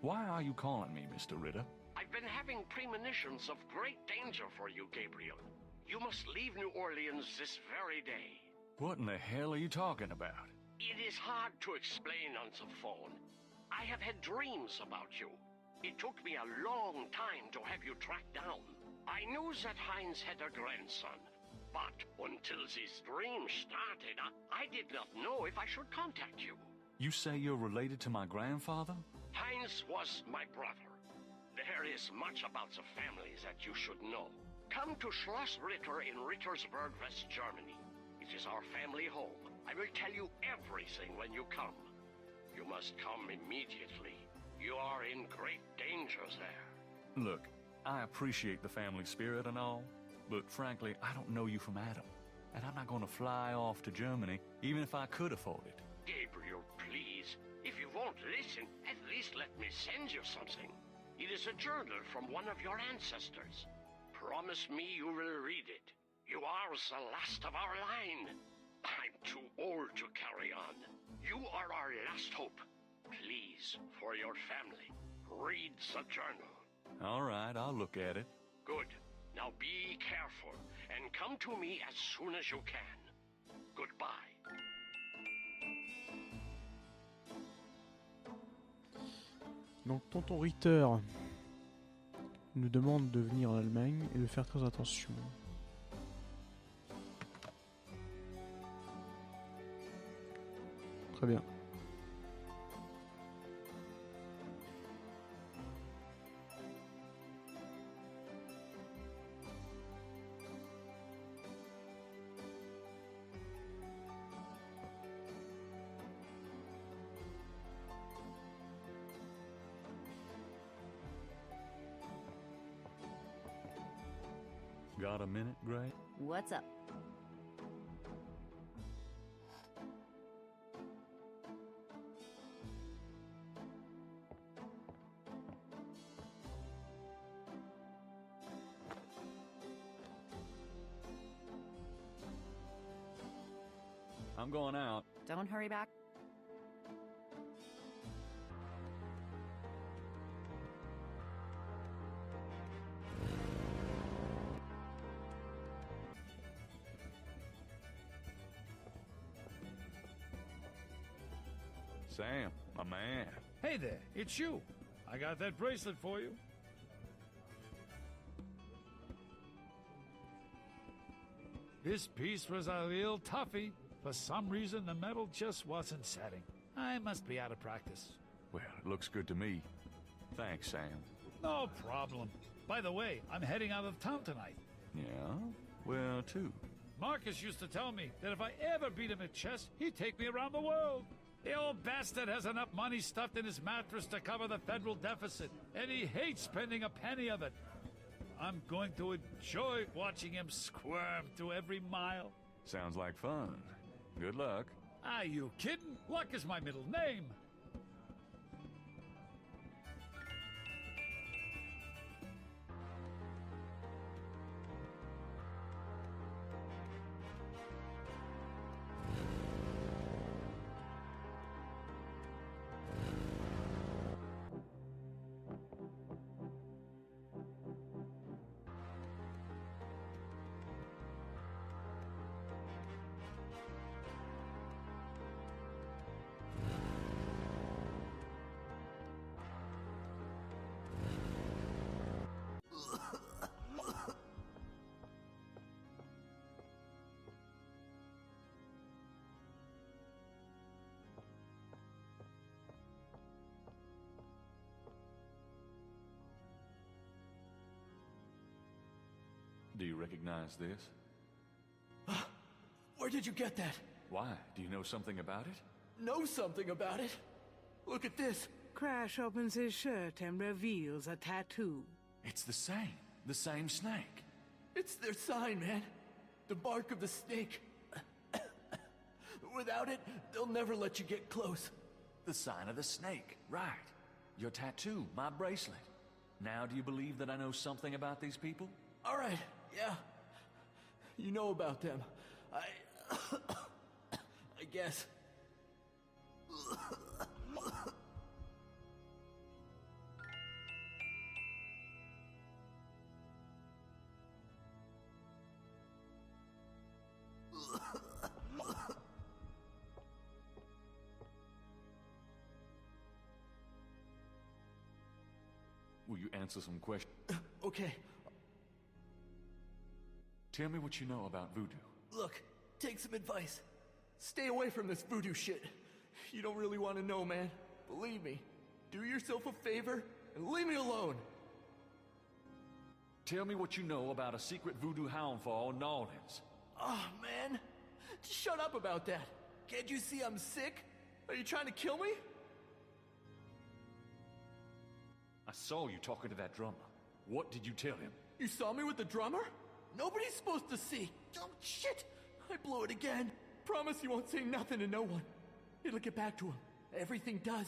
Why are you calling me, Mr. Ritter? I've been having premonitions of great danger for you, Gabriel. You must leave New Orleans this very day. What in the hell are you talking about? It is hard to explain on the phone. I have had dreams about you. It took me a long time to have you tracked down. I knew that Heinz had a grandson, but until these dreams started, I did not know if I should contact you. You say you're related to my grandfather? Heinz was my brother. There is much about the family that you should know. Come to Schloss Ritter in Rittersberg, West Germany. It is our family home. I will tell you everything when you come. You must come immediately. You are in great danger there. Look, I appreciate the family spirit and all, but frankly, I don't know you from Adam. And I'm not going to fly off to Germany, even if I could afford it. Gabriel, please. If you won't listen, at least let me send you something. It is a journal from one of your ancestors. Promise me you will read it. You are the last of our line. I'm too old to carry on. You are our last hope. Please, for your family, read the journal. All right, I'll look at it. Good. Now be careful, and come to me as soon as you can. Goodbye. Donc tonton Ritter nous demande de venir en Allemagne et de faire très attention. Très bien. Got a minute, Gray? What's up? I'm going out. Don't hurry back. Sam, my man. Hey there, it's you. I got that bracelet for you. This piece was a real toughie. For some reason, the metal just wasn't setting. I must be out of practice. Well, it looks good to me. Thanks, Sam. No problem. By the way, I'm heading out of town tonight. Yeah? Where to? Marcus used to tell me that if I ever beat him at chess, he'd take me around the world. The old bastard has enough money stuffed in his mattress to cover the federal deficit, and he hates spending a penny of it. I'm going to enjoy watching him squirm through every mile. Sounds like fun. Good luck. Are you kidding? Luck is my middle name. Do you recognize this? Where did you get that? Why? Do you know something about it? Know something about it? Look at this. Crash opens his shirt and reveals a tattoo. It's the same snake. It's their sign, man. The bark of the snake. Without it, they'll never let you get close. The sign of the snake, right. Your tattoo, my bracelet. Now do you believe that I know something about these people? All right, yeah. You know about them. I guess. Will you answer some questions? Okay. Tell me what you know about voodoo. Look, take some advice. Stay away from this voodoo shit. You don't really want to know, man. Believe me. Do yourself a favor and leave me alone. Tell me what you know about a secret voodoo houndfall in New Orleans. Oh, man. Just shut up about that. Can't you see I'm sick? Are you trying to kill me? I saw you talking to that drummer. What did you tell him? You saw me with the drummer? Nobody's supposed to see. Oh, shit! I blew it again. Promise you won't say nothing to no one. It'll get back to him. Everything does.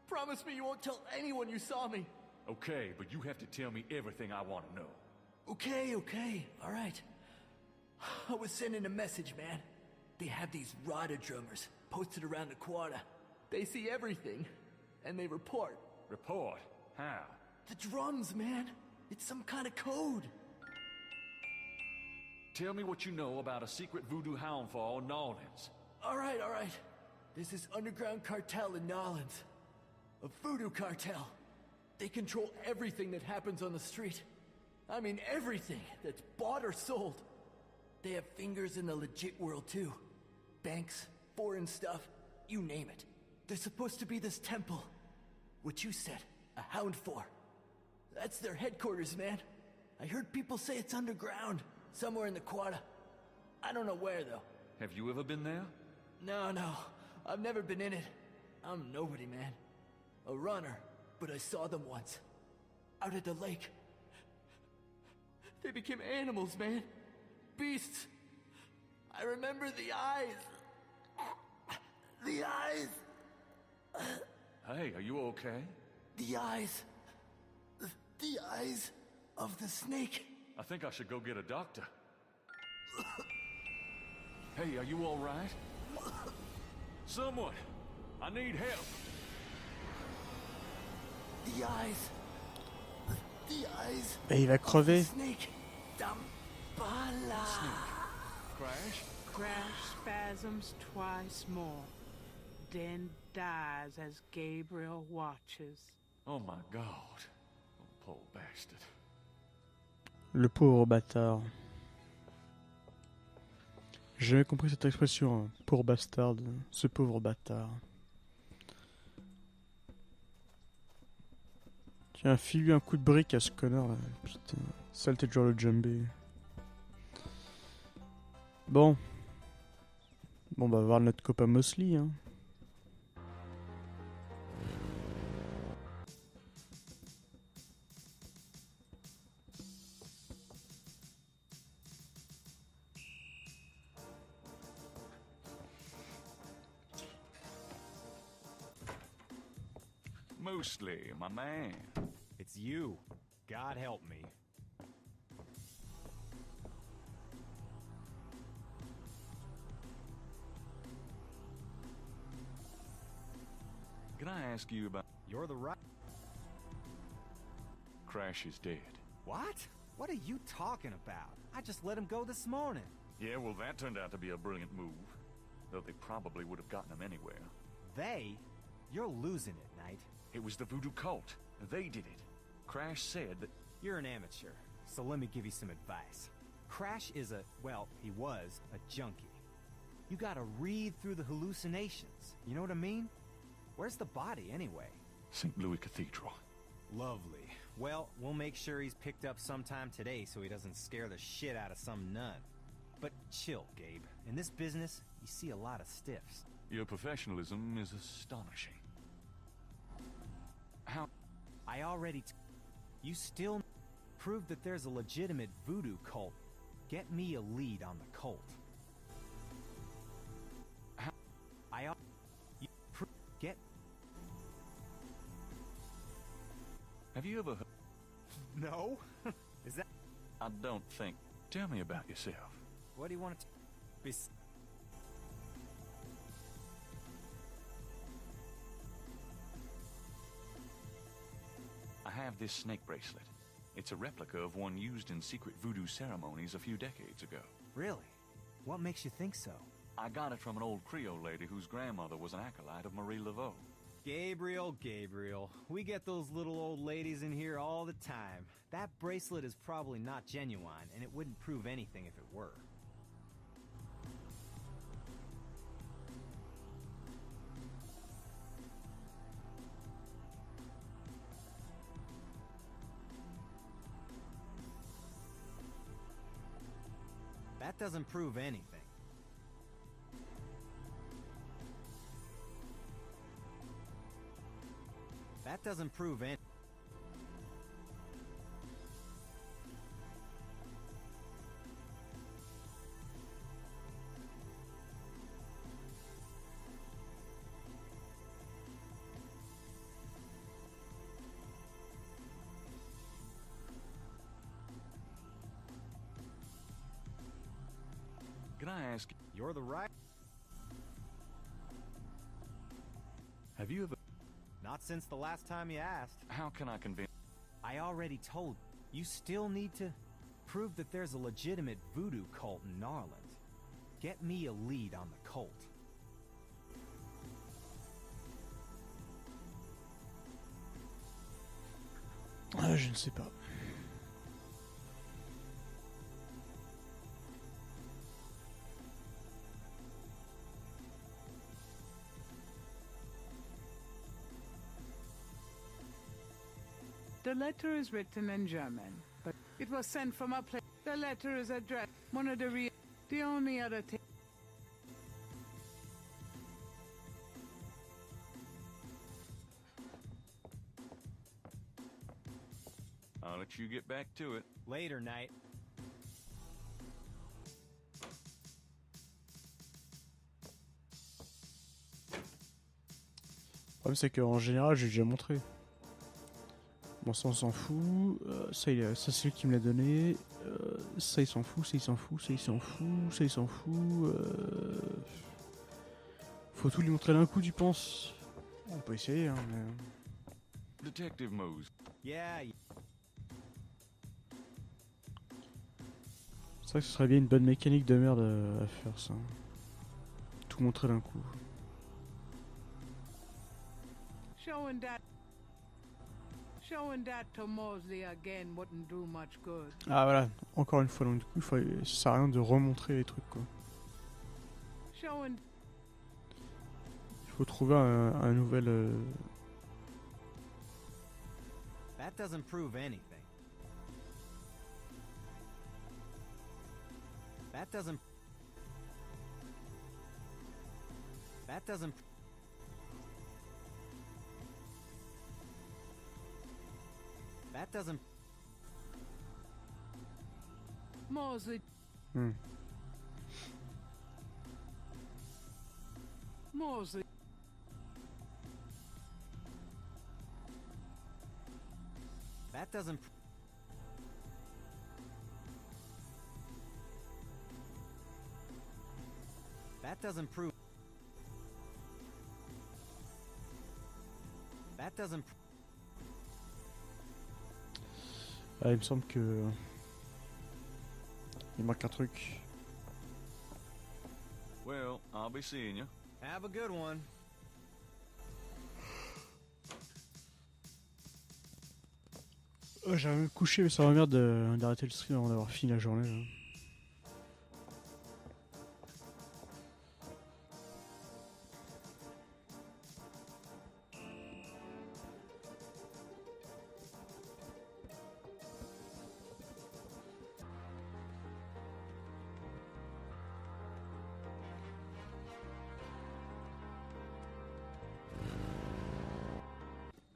Promise me you won't tell anyone you saw me. Okay, but you have to tell me everything I want to know. Okay. All right. I was sending a message, man. They have these Rada drummers posted around the quarter. They see everything, and they report. Report? How? The drums, man. It's some kind of code. Tell me what you know about a secret voodoo houndfall in New Orleans. All right. There's this underground cartel in New Orleans. A voodoo cartel. They control everything that happens on the street. I mean everything that's bought or sold. They have fingers in the legit world too. Banks, foreign stuff, you name it. There's supposed to be this temple. What you said, a hound for. That's their headquarters, man. I heard people say it's underground. Somewhere in the quarter. I don't know where, though. Have you ever been there? No. I've never been in it. I'm nobody, man. A runner, but I saw them once. Out at the lake. They became animals, man. Beasts. I remember the eyes. The eyes. Hey, are you okay? The eyes. The eyes of the snake. I think I should go get a doctor. Hey, are you all right? Someone! I need help! The eyes. The eyes. Et il va crever. Snake. Damballa. Crash? Crash spasms twice more, then dies as Gabriel watches. Oh my god. Oh, poor bastard. Le pauvre bâtard. J'ai jamais compris cette expression, hein. Pauvre bastard, ce pauvre bâtard. Tiens, file-lui un coup de brique à ce connard là. Putain, saleté de joueur le djembé. Bon. Bon, bah, voir notre copain Mosley, hein. Mosley, my man. It's you. God help me. Can I ask you about... You're the right... Crash is dead. What? What are you talking about? I just let him go this morning. Yeah, well, that turned out to be a brilliant move. Though they probably would have gotten him anywhere. They? You're losing it, Knight. It was the voodoo cult. They did it. Crash said that... You're an amateur, so let me give you some advice. Crash is well, he was a junkie. You gotta read through the hallucinations. You know what I mean? Where's the body, anyway? St. Louis Cathedral. Lovely. Well, we'll make sure he's picked up sometime today so he doesn't scare the shit out of some nun. But chill, Gabe. In this business, you see a lot of stiffs. Your professionalism is astonishing. How? I already... You still prove that there's a legitimate voodoo cult. Get me a lead on the cult. How? Get... Have you ever heard... No? Is that... I don't think... Tell me about yourself. What do you want to... I have this snake bracelet. It's a replica of one used in secret voodoo ceremonies a few decades ago. Really? What makes you think so? I got it from an old Creole lady whose grandmother was an acolyte of Marie Laveau. Gabriel, we get those little old ladies in here all the time. That bracelet is probably not genuine, and it wouldn't prove anything if it were. That doesn't prove anything. That doesn't prove anything. Can I ask... You're the right... Have you ever... Not since the last time you asked. How can I convince... I already told you. You still need to prove that there's a legitimate voodoo cult in Narland. Get me a lead on the cult. Ah, je ne sais pas. The letter is written in German, but it was sent from a place. The letter is addressed. One of the only other thing. I'll let you get back to it. Later, Knight. Le problème c'est qu'en général j'ai déjà montré. Bon, ça on s'en fout. Ça c'est lui qui me l'a donné. Ça il s'en fout, ça il s'en fout, ça il s'en fout, ça il s'en fout. faut tout lui montrer d'un coup, tu penses? On peut essayer, hein, mais... Detective Mose. Yeah. C'est vrai que ce serait bien une bonne mécanique de merde à faire, ça. Tout montrer d'un coup. Showing that to Mosley again wouldn't do much good. Ah voilà, encore une fois, donc du coup, ça sert à rien de remontrer les trucs, quoi. Showing... Il faut trouver un nouvel... That doesn't prove anything. That doesn't... That doesn't... That doesn't... Mosley... Mosley... That doesn't... That doesn't prove... That doesn't... Ah, il me semble que... Il manque un truc. Well, I'll be seeing you. Have a good one. J'aimerais me coucher, mais ça m'emmerde d'arrêter le stream avant d'avoir fini la journée. Là.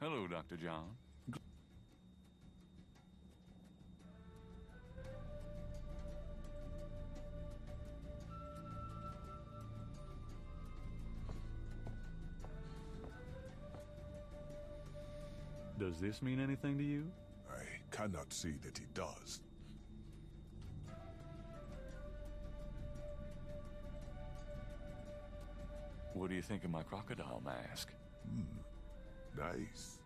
Hello, Dr. John. Does this mean anything to you? I cannot see that it does. What do you think of my crocodile mask? Nice.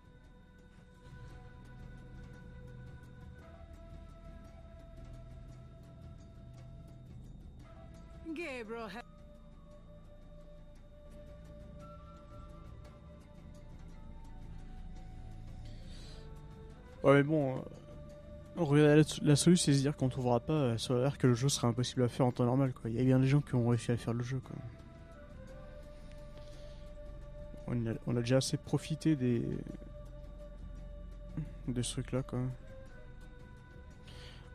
Gabriel had... Ouais mais bon, la solution c'est de se dire qu'on trouvera pas, ça va l'air que le jeu serait impossible à faire en temps normal quoi. Il y a bien des gens qui ont réussi à faire le jeu quoi. On a déjà assez profité de ce truc là quoi.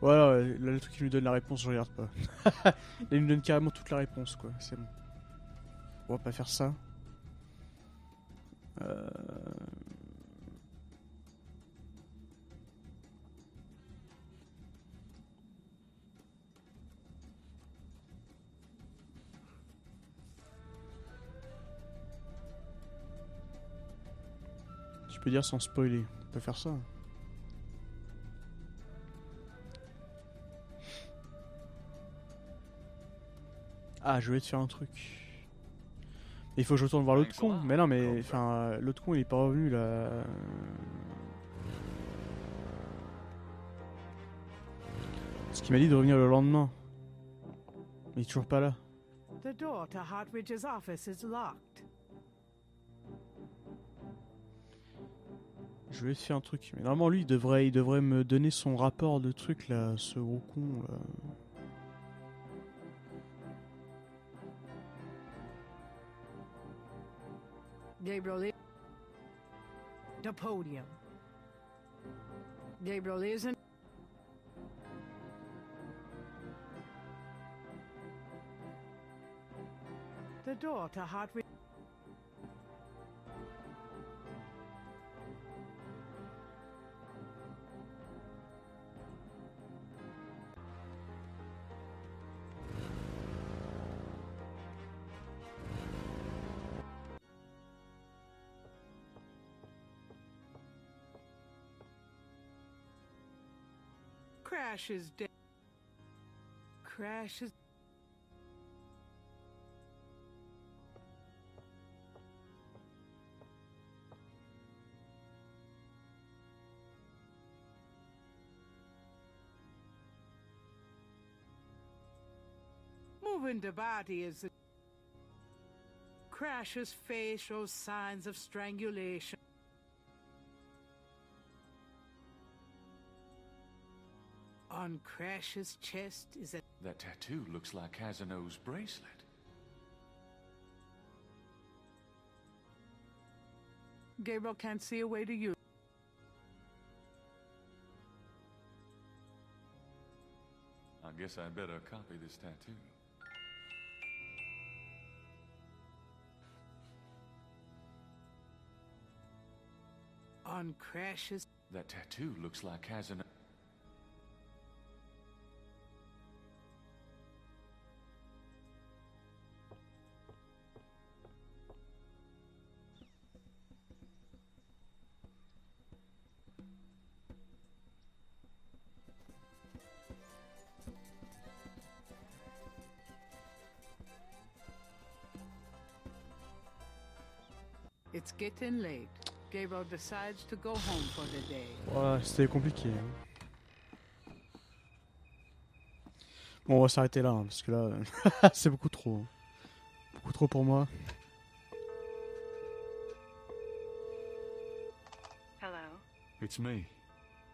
Voilà, là, le truc qui nous donne la réponse, je regarde pas. Là, il nous donne carrément toute la réponse quoi, c'est bon. On va pas faire ça. Tu peux dire sans spoiler, on peut faire ça. Ah, je voulais te faire un truc. Il faut que je retourne voir l'autre con. Mais non, mais enfin, l'autre con il est pas revenu là. Parce qu'il m'a dit de revenir le lendemain. Mais il est toujours pas là. The door to Hartridge's office is locked. Je voulais te faire un truc. Mais normalement, lui, il devrait me donner son rapport de truc là, ce gros con là. Gabriel... The podium. Gabriel isn't... The door to Hartridge... Crash is dead. Crash is... Moving the body is the... Crash's face shows signs of strangulation. On Crash's chest is a... That tattoo looks like Casino's bracelet. Gabriel can't see a way to use. I guess I'd better copy this tattoo. On Crash's... That tattoo looks like Casino... It's getting late. Gabriel decides to go home for the day. Ouais, c'était compliqué. Bon, on va s'arrêter là, hein, parce que là, c'est beaucoup trop. Beaucoup trop pour moi. Hello? It's me.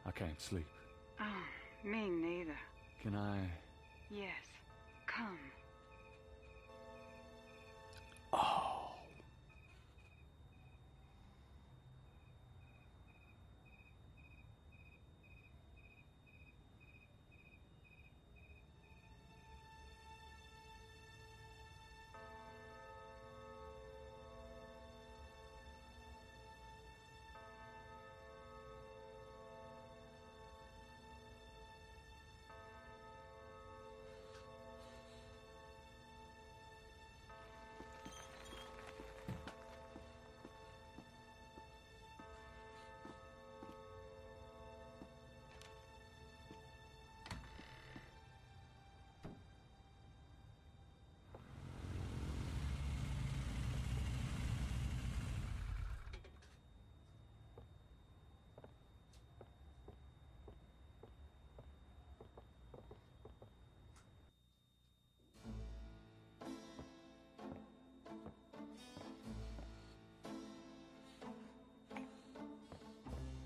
I can't sleep. Oh, me neither. Can I... Yes. Come. Oh.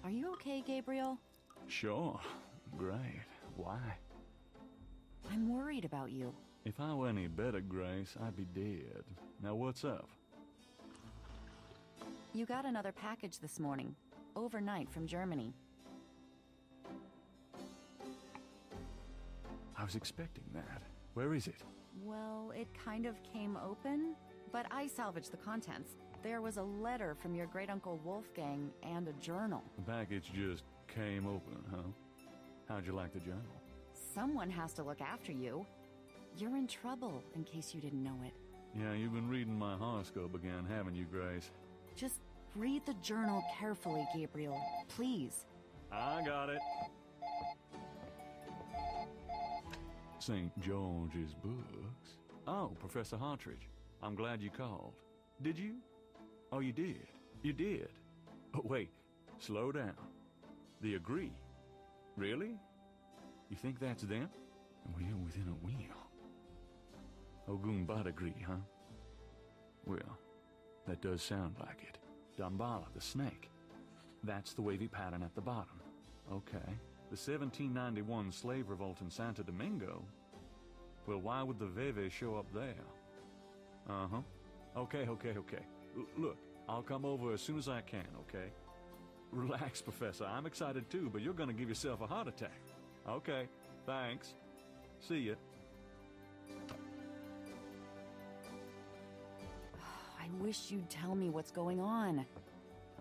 Are you okay, Gabriel? Sure. Great. Why? I'm worried about you. If I were any better, Grace, I'd be dead. Now what's up? You got another package this morning, overnight from Germany. I was expecting that. Where is it? Well, it kind of came open, but I salvaged the contents. There was a letter from your great-uncle Wolfgang and a journal. The package just came open, huh? How'd you like the journal? Someone has to look after you. You're in trouble, in case you didn't know it. Yeah, you've been reading my horoscope again, haven't you, Grace? Just read the journal carefully, Gabriel. Please. I got it. St. George's books. Oh, Professor Hartridge. I'm glad you called. Did you? Oh, you did. You did. Oh, wait. Slow down. The Agree. Really? You think that's them? We're within a wheel. Ogun Badagri, huh? Well, that does sound like it. Dambala, the snake. That's the wavy pattern at the bottom. Okay. The 1791 slave revolt in Santo Domingo? Well, why would the Veve show up there? Uh-huh. Okay. Look, I'll come over as soon as I can, okay? Relax, Professor. I'm excited too, but you're gonna give yourself a heart attack. Okay, thanks. See ya. I wish you'd tell me what's going on.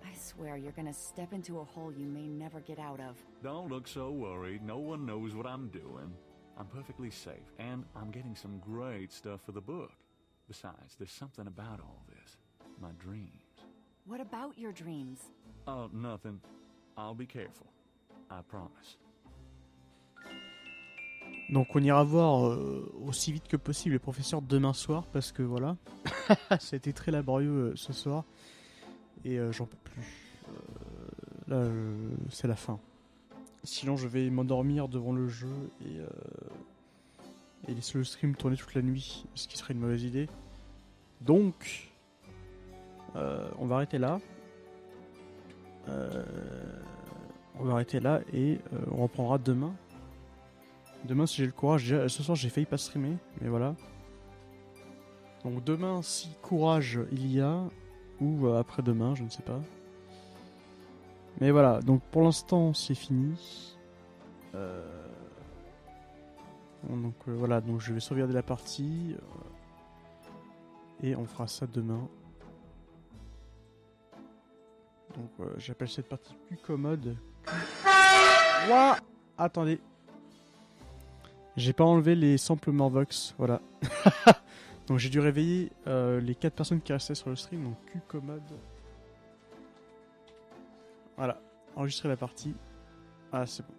I swear you're gonna step into a hole you may never get out of. Don't look so worried. No one knows what I'm doing. I'm perfectly safe, and I'm getting some great stuff for the book. Besides, there's something about all this. My dreams. What about your dreams? Oh, nothing. I'll be careful. I promise. Donc on ira voir aussi vite que possible les professeurs demain soir parce que voilà, ça a été très laborieux ce soir et j'en peux plus. Là, c'est la fin. Sinon je vais m'endormir devant le jeu et et laisser le stream tourner toute la nuit, ce qui serait une mauvaise idée. Donc, on va arrêter là. Et on reprendra demain. Demain, si j'ai le courage. Déjà, ce soir, j'ai failli pas streamer, mais voilà. Donc demain, si courage il y a, ou après-demain, je ne sais pas. Mais voilà, donc pour l'instant, c'est fini. Donc voilà, donc je vais sauvegarder la partie. Et on fera ça demain. Donc j'appelle cette partie Q-Commode. Ouah, attendez. J'ai pas enlevé les samples Morvox, voilà. Donc j'ai dû réveiller les 4 personnes qui restaient sur le stream, donc Q-Commode. Voilà, enregistrer la partie. Ah, c'est bon.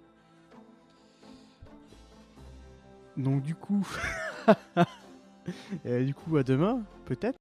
Donc du coup... à demain, peut-être.